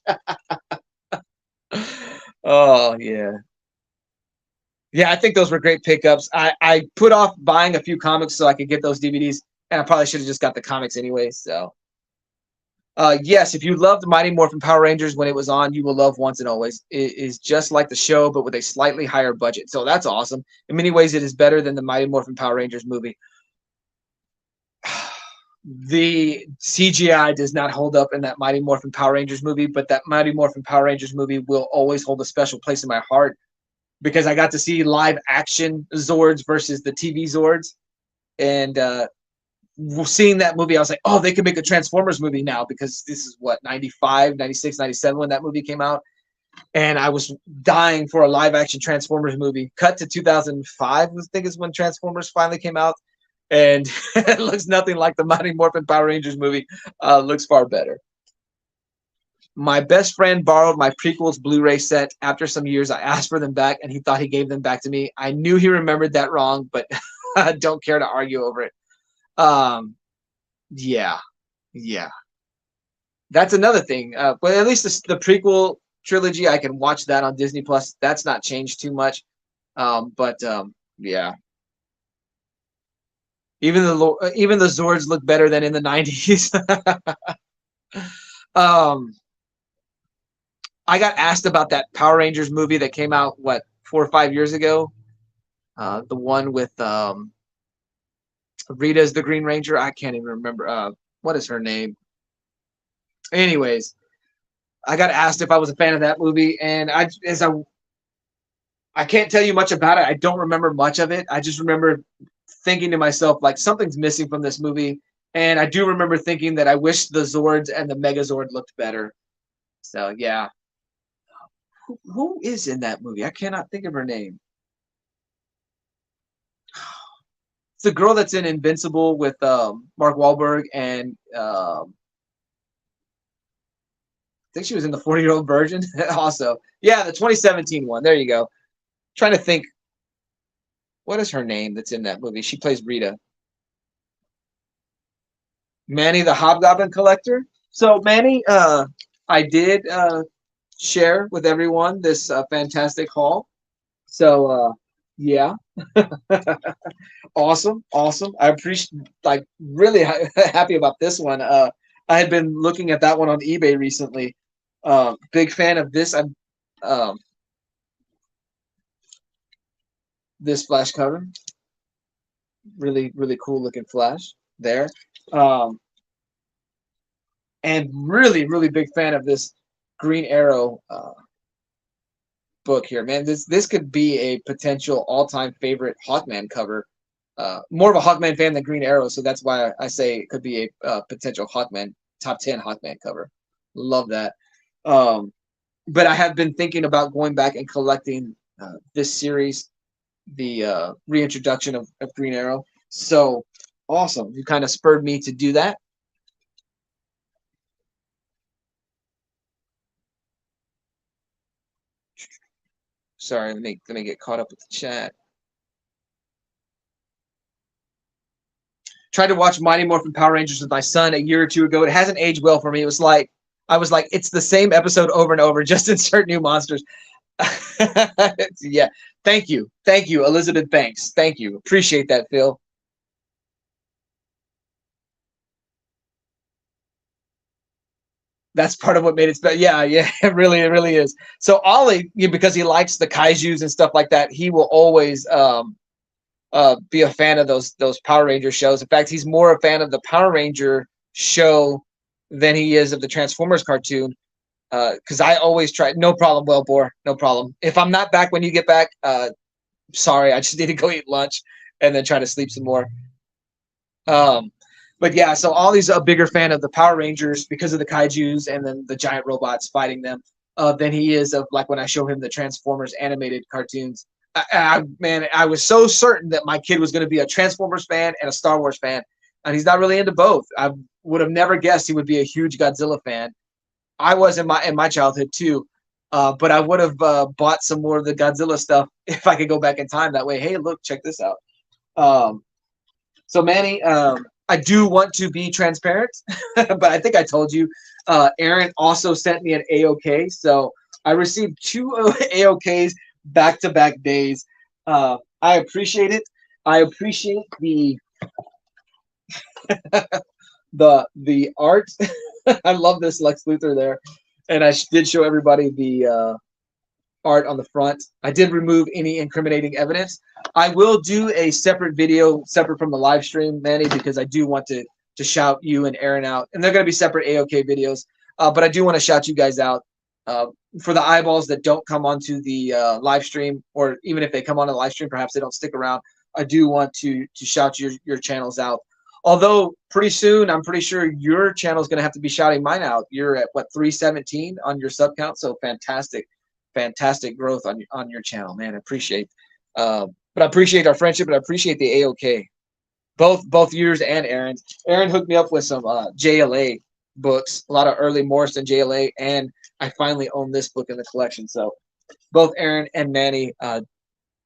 Oh yeah, yeah. I think those were great pickups. I put off buying a few comics so I could get those DVDs, and I probably should have just got the comics anyway. So. Yes, if you loved Mighty Morphin Power Rangers when it was on, you will love Once and Always. It is just like the show, but with a slightly higher budget. So that's awesome. In many ways, it is better than the Mighty Morphin Power Rangers movie. The CGI does not hold up in that Mighty Morphin Power Rangers movie, but that Mighty Morphin Power Rangers movie will always hold a special place in my heart because I got to see live action Zords versus the TV Zords. And seeing that movie, I was like, oh, they could make a Transformers movie now because this is what, 95, 96, 97 when that movie came out. And I was dying for a live action Transformers movie. Cut to 2005, I think is when Transformers finally came out. And it looks nothing like the Mighty Morphin Power Rangers movie. Looks far better. My best friend borrowed my prequels Blu-ray set. After some years, I asked for them back, and he thought he gave them back to me. I knew he remembered that wrong, but I don't care to argue over it. Yeah. That's another thing. But at least the prequel trilogy, I can watch that on Disney Plus. That's not changed too much. Yeah. Even the Zords look better than in the 90s. I got asked about that Power Rangers movie that came out 4 or 5 years ago. The one with Rita as the Green Ranger. I can't even remember. What is her name? Anyways, I got asked if I was a fan of that movie, and I can't tell you much about it. I don't remember much of it. I just remember thinking to myself, like, something's missing from this movie. And I do remember thinking that I wish the Zords and the Megazord looked better. So, yeah. Who is in that movie? I cannot think of her name. It's the girl that's in Invincible with Mark Wahlberg, and I think she was in the 40-year-old version also. Yeah, the 2017 one. There you go. Trying to think. What is her name that's in that movie? She plays Rita. Manny the Hobgoblin Collector. So, Manny, I did share with everyone this fantastic haul. So, yeah. Awesome. I appreciate, like, really happy about this one. I had been looking at that one on eBay recently. Big fan of this. I'm this flash cover. Really, really cool looking Flash there. Um, and really, really big fan of this Green Arrow book here, man. This could be a potential all time favorite Hawkman cover. More of a Hawkman fan than Green Arrow, so that's why I say it could be a potential Hawkman top 10 Hawkman cover. Love that. Um, but I have been thinking about going back and collecting this series, the reintroduction of Green Arrow. So awesome! You kind of spurred me to do that. Sorry, let me get caught up with the chat. Tried to watch Mighty Morphin Power Rangers with my son a year or two ago. It hasn't aged well for me. It was like I was like, it's the same episode over and over. Just insert new monsters. Yeah. Thank you, Elizabeth Banks. Thank you. Appreciate that, Phil. That's part of what made it special. Yeah, yeah, it really is. So Ollie, because he likes the kaiju's and stuff like that, he will always be a fan of those Power Ranger shows. In fact, he's more a fan of the Power Ranger show than he is of the Transformers cartoon. Because I always try. No problem, Wellbore. No problem. If I'm not back when you get back, sorry, I just need to go eat lunch and then try to sleep some more. Um, but yeah, so Ollie's a bigger fan of the Power Rangers because of the kaiju's and then the giant robots fighting them than he is of like when I show him the Transformers animated cartoons. Man, I was so certain that my kid was going to be a Transformers fan and a Star Wars fan, and he's not really into both. I would have never guessed he would be a huge Godzilla fan. I was in my childhood too, but I would have bought some more of the Godzilla stuff if I could go back in time. That way, hey, look, check this out. Um, so Manny, I do want to be transparent, but I think I told you. Aaron also sent me an AOK, so I received two AOKs back to back days. I appreciate it. I appreciate the art. I love this Lex Luthor there, and I did show everybody the art on the front. I did remove any incriminating evidence. I will do a separate video, separate from the live stream, Manny, because I do want to shout you and Aaron out, and they're going to be separate AOK videos. But I do want to shout you guys out for the eyeballs that don't come onto the live stream, or even if they come on the live stream, perhaps they don't stick around. I do want to shout your channels out. Although pretty soon, I'm pretty sure your channel is going to have to be shouting mine out. You're at what 317 on your sub count, so fantastic growth on your channel, man. I appreciate, but I appreciate our friendship, and I appreciate the AOK, both yours and Aaron's. Aaron hooked me up with some JLA books, a lot of early Morrison JLA, and I finally own this book in the collection. So both Aaron and Manny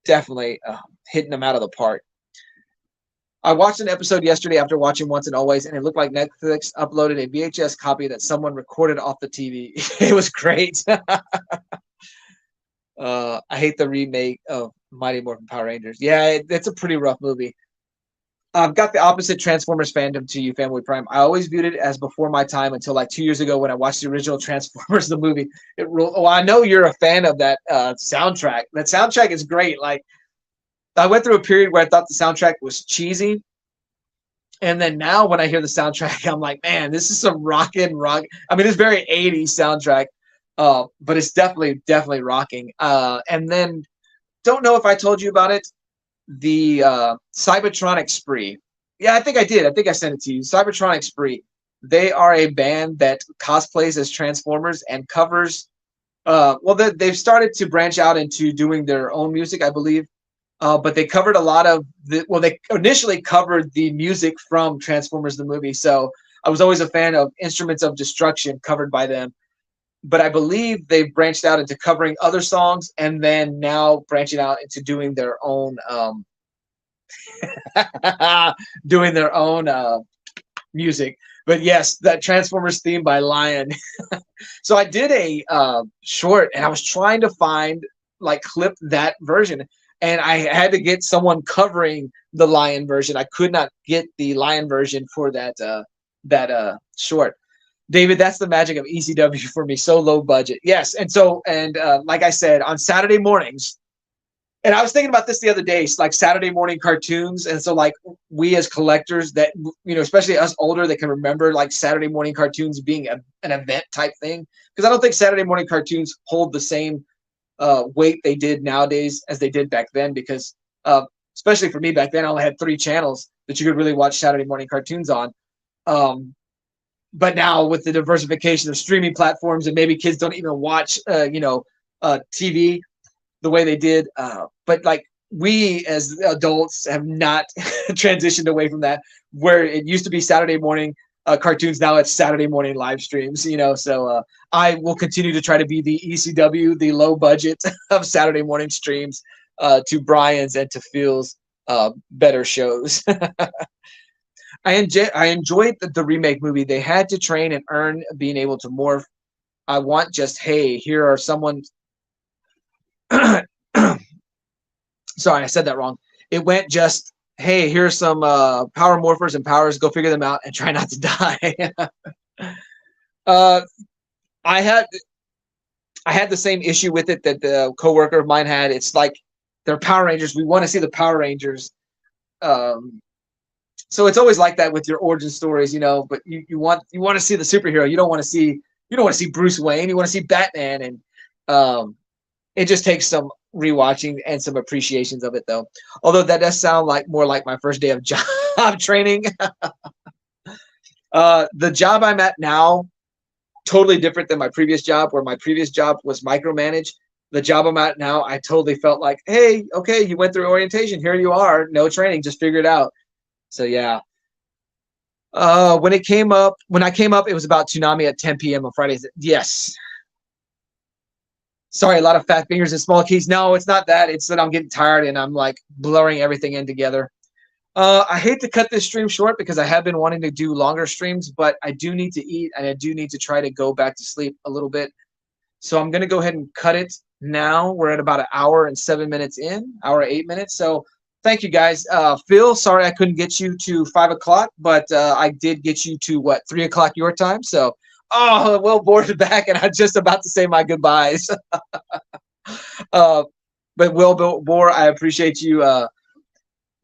definitely hitting them out of the park. I watched an episode yesterday after watching Once and Always, and it looked like Netflix uploaded a VHS copy that someone recorded off the TV. It was great. I hate the remake of Mighty Morphin Power Rangers. Yeah, it's a pretty rough movie. I've got the opposite Transformers fandom to you, Family Prime. I always viewed it as before my time until like 2 years ago when I watched the original Transformers, the movie. Oh, I know you're a fan of that soundtrack. That soundtrack is great. Like, I went through a period where I thought the soundtrack was cheesy. And then now when I hear the soundtrack, I'm like, man, this is some rockin' rock. I mean, it's very 80s soundtrack, but it's definitely rocking. And then don't know if I told you about it. The Cybertronic Spree. Yeah, I think I did. I think I sent it to you. Cybertronic Spree. They are a band that cosplays as Transformers and covers. Well, they've started to branch out into doing their own music, I believe. But they covered a lot of they initially covered the music from Transformers the movie. So I was always a fan of Instruments of Destruction covered by them. But I believe they've branched out into covering other songs and then now branching out into doing their own music. But yes, that Transformers theme by Lion. So I did a short, and I was trying to clip that version. And I had to get someone covering the Lion version. I could not get the Lion version for that short. David, that's the magic of ECW for me. So low budget. Yes. And like I said, on Saturday mornings, And I was thinking about this the other day, it's like Saturday morning cartoons. And so like we as collectors that, especially us older that can remember like Saturday morning cartoons being an event type thing. Because I don't think Saturday morning cartoons hold the same weight they did nowadays as they did back then. Because especially for me back then, I only had 3 channels that you could really watch Saturday morning cartoons on. But now with the diversification of streaming platforms and maybe kids don't even watch, TV the way they did. But like we as adults have not transitioned away from that, where it used to be Saturday morning cartoons. Now it's Saturday morning live streams, So I will continue to try to be the ECW, the low budget of Saturday morning streams to Brian's and to Phil's better shows. I enjoyed the remake movie. They had to train and earn being able to morph. I want just, hey, here are someone. Sorry, I said that wrong. It went just, hey, here's some power morphers and powers. Go figure them out and try not to die. I had the same issue with it that the coworker of mine had. It's like they're Power Rangers. We want to see the Power Rangers. So it's always like that with your origin stories, but you want to see the superhero. You don't want to see Bruce Wayne. You want to see Batman, and it just takes some rewatching and some appreciations of it, though. Although that does sound like more like my first day of job training. The job I'm at now, totally different than my previous job, where my previous job was micromanaged. The job I'm at now, I totally felt like, hey, okay, you went through orientation. Here you are. No training. Just figure it out. So, yeah. When I came up, it was about Toonami at 10 p.m. on Fridays. Yes. Sorry, a lot of fat fingers and small keys. No, it's not that. It's that I'm getting tired and I'm like blurring everything in together. I hate to cut this stream short because I have been wanting to do longer streams, but I do need to eat and I do need to try to go back to sleep a little bit. So I'm going to go ahead and cut it now. We're at about an hour and 7 minutes in, hour 8 minutes. So thank you guys. Phil, sorry I couldn't get you to 5 o'clock, but I did get you to 3 o'clock your time. So, Will Bore's back and I'm just about to say my goodbyes. But Will Bore, I appreciate you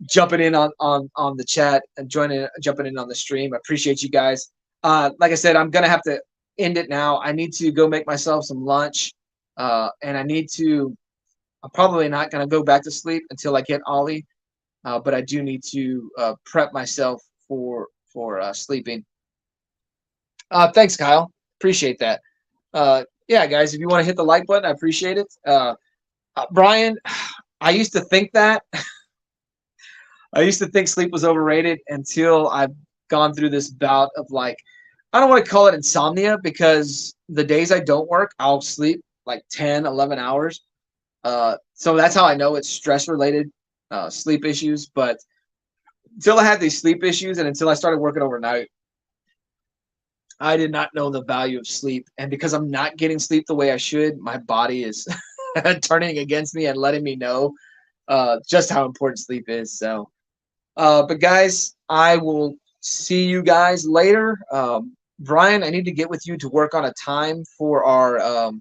jumping in on the chat and jumping in on the stream. I appreciate you guys. Like I said, I'm going to have to end it now. I need to go make myself some lunch. And I'm probably not going to go back to sleep until I get Ollie. But I do need to prep myself for sleeping. Thanks, Kyle. Appreciate that. Yeah, guys, if you want to hit the like button, I appreciate it. Brian, I used to think that. I used to think sleep was overrated until I've gone through this bout of I don't want to call it insomnia because the days I don't work, I'll sleep like 10, 11 hours. So that's how I know it's stress-related sleep issues. But until I had these sleep issues and until I started working overnight, I did not know the value of sleep. And because I'm not getting sleep the way I should, my body is turning against me and letting me know just how important sleep is. So, but guys, I will see you guys later. Brian, I need to get with you to work on a time for our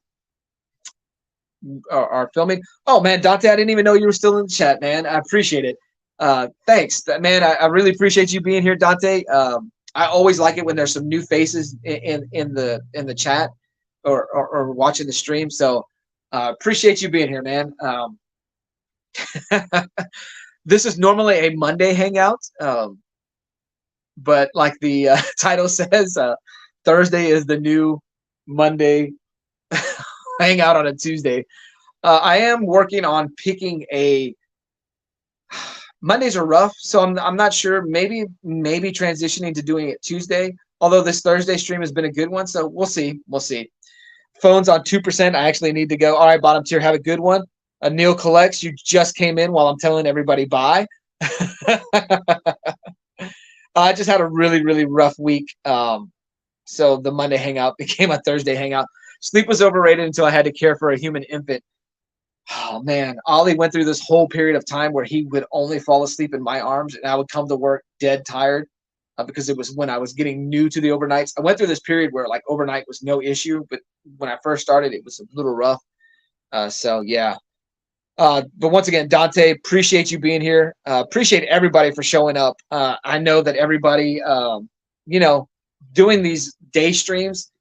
filming. Oh man, Dante, I didn't even know you were still in the chat, man. I appreciate it. Thanks, man. I really appreciate you being here, Dante. I always like it when there's some new faces in the chat or watching the stream. So appreciate you being here, man. This is normally a Monday hangout, but like the title says, Thursday is the new Monday hangout on a Tuesday. I am working on picking a. Mondays are rough, so I'm not sure. Maybe transitioning to doing it Tuesday. Although this Thursday stream has been a good one, so we'll see. We'll see. Phone's on 2%. I actually need to go. All right, bottom tier, have a good one. Neil collects. You just came in while I'm telling everybody bye. I just had a really, really rough week. So the Monday hangout became a Thursday hangout. Sleep was overrated until I had to care for a human infant. Oh man, Ollie went through this whole period of time where he would only fall asleep in my arms, and I would come to work dead tired because it was when I was getting new to the overnights. I went through this period where like overnight was no issue, but when I first started, it was a little rough. So yeah. But once again, Dante, appreciate you being here. Appreciate everybody for showing up. I know that everybody, you know, doing these day streams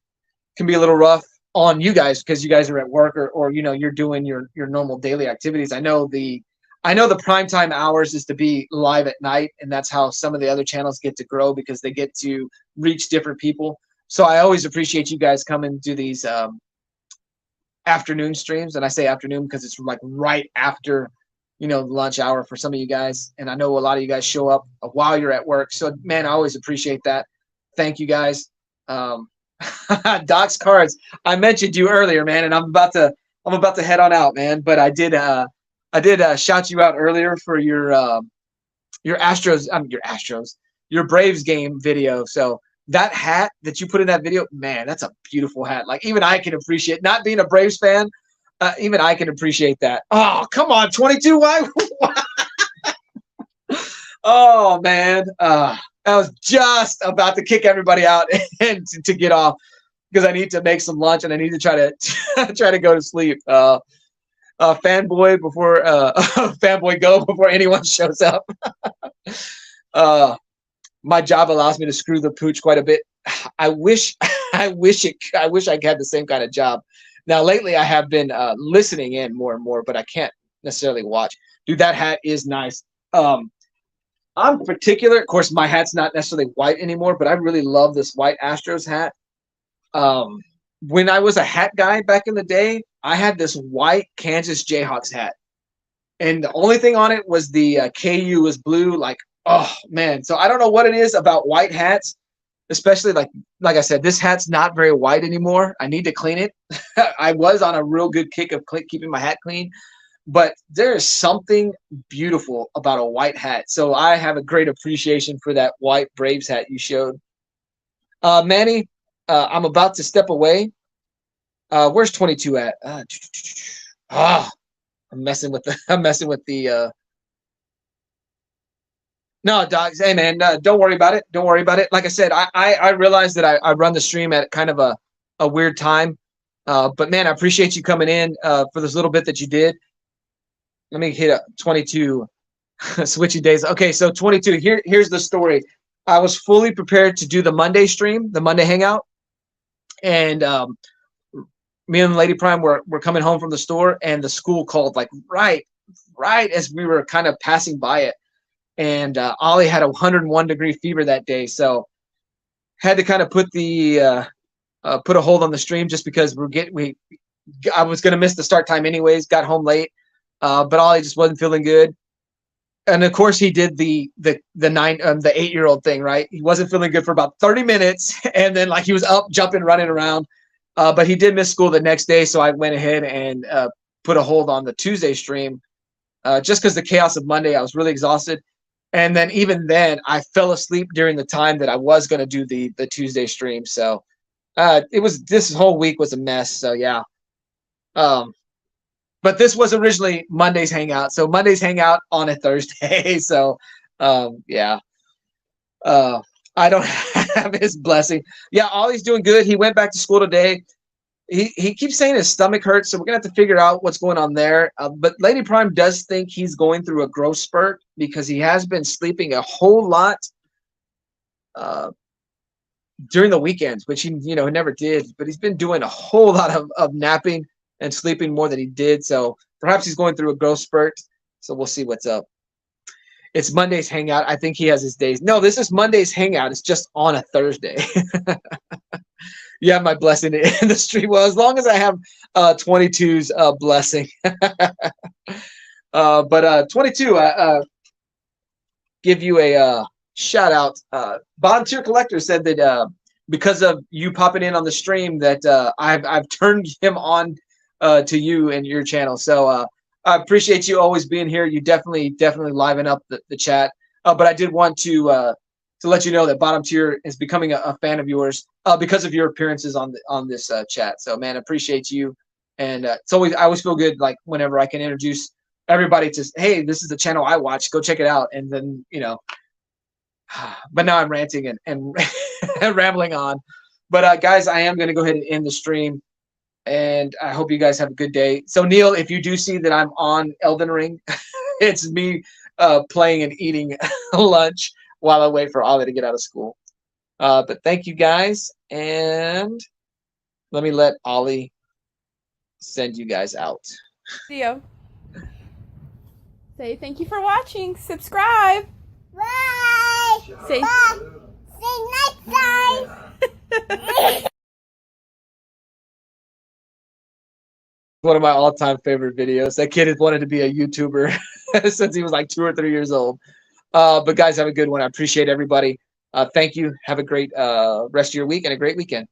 can be a little rough on you guys because you guys are at work or you know you're doing your normal daily activities. I know the prime time hours is to be live at night, and that's how some of the other channels get to grow because they get to reach different people. So I always appreciate you guys coming to these afternoon streams, and I say afternoon because it's like right after lunch hour for some of you guys, and I know a lot of you guys show up while you're at work. So man, I always appreciate that. Thank you guys. Doc's cards. I mentioned you earlier, man, and I'm about to head on out, man. But I did shout you out earlier for your Astros, your Braves game video. So that hat that you put in that video, man, that's a beautiful hat. Like even I can appreciate, not being a Braves fan, even I can appreciate that. Oh, come on, 22. Why? Oh man, I was just about to kick everybody out and to get off because I need to make some lunch and I need to try to go to sleep. Fanboy before fanboy go before anyone shows up. My job allows me to screw the pooch quite a bit. I wish I had the same kind of job. Now lately I have been listening in more and more, but I can't necessarily watch. Dude, that hat is nice. I'm particular. Of course, my hat's not necessarily white anymore, but I really love this white Astros hat. When I was a hat guy back in the day, I had this white Kansas Jayhawks hat, and the only thing on it was the KU was blue. Like, oh man! So I don't know what it is about white hats, especially like I said, this hat's not very white anymore. I need to clean it. I was on a real good kick of keeping my hat clean, but there is something beautiful about a white hat. So I have a great appreciation for that white Braves hat you showed. Manny, I'm about to step away. Where's 22 at? I'm messing with the no, dogs. Hey man, don't worry about it. Don't worry about it. Like I said, I realize that I run the stream at kind of a weird time. But man, I appreciate you coming in for this little bit that you did. Let me hit 22 switchy days. Okay, so 22. Here's the story. I was fully prepared to do the Monday stream, the Monday hangout, and me and Lady Prime were coming home from the store, and the school called like right as we were kind of passing by it, and Ollie had a 101-degree fever that day, so had to kind of put a hold on the stream just because I was gonna miss the start time anyways. Got home late. But Ollie just wasn't feeling good, and of course he did the 8-year-old thing, right? He wasn't feeling good for about 30 minutes, and then like he was up, jumping, running around. But he did miss school the next day, so I went ahead and put a hold on the Tuesday stream, just because the chaos of Monday, I was really exhausted, and then even then I fell asleep during the time that I was going to do the Tuesday stream. So this whole week was a mess. So yeah. But this was originally Monday's hangout. So Monday's hangout on a Thursday. So, yeah. I don't have his blessing. Yeah, Ollie's doing good. He went back to school today. He keeps saying his stomach hurts, so we're going to have to figure out what's going on there. But Lady Prime does think he's going through a growth spurt because he has been sleeping a whole lot during the weekends, which he never did. But he's been doing a whole lot of napping and sleeping more than he did. So perhaps he's going through a growth spurt. So we'll see what's up. It's Monday's hangout. I think he has his days. No, this is Monday's hangout. It's just on a Thursday. You have my blessing in the street. Well, as long as I have 22's blessing. But 22, give you a shout out. Bottom Tier Collector said that because of you popping in on the stream that I've turned him on to you and your channel. So I appreciate you always being here. You definitely liven up the chat. But I did want to let you know that Bottom Tier is becoming a fan of yours because of your appearances on this chat. So man, appreciate you. And I always feel good like whenever I can introduce everybody to, hey, this is the channel I watch. Go check it out. And then but now I'm ranting and rambling on. But guys, I am going to go ahead and end the stream. And I hope you guys have a good day. So Neil, if you do see that I'm on Elden Ring, it's me playing and eating lunch while I wait for Ollie to get out of school. But thank you guys, and let me let Ollie send you guys out. Video. Say thank you for watching. Subscribe. Bye. Say. Bye. See you next time. One of my all-time favorite videos. That kid has wanted to be a YouTuber since he was like 2 or 3 years old. But guys, have a good one. I appreciate everybody. Thank you. Have a great rest of your week and a great weekend.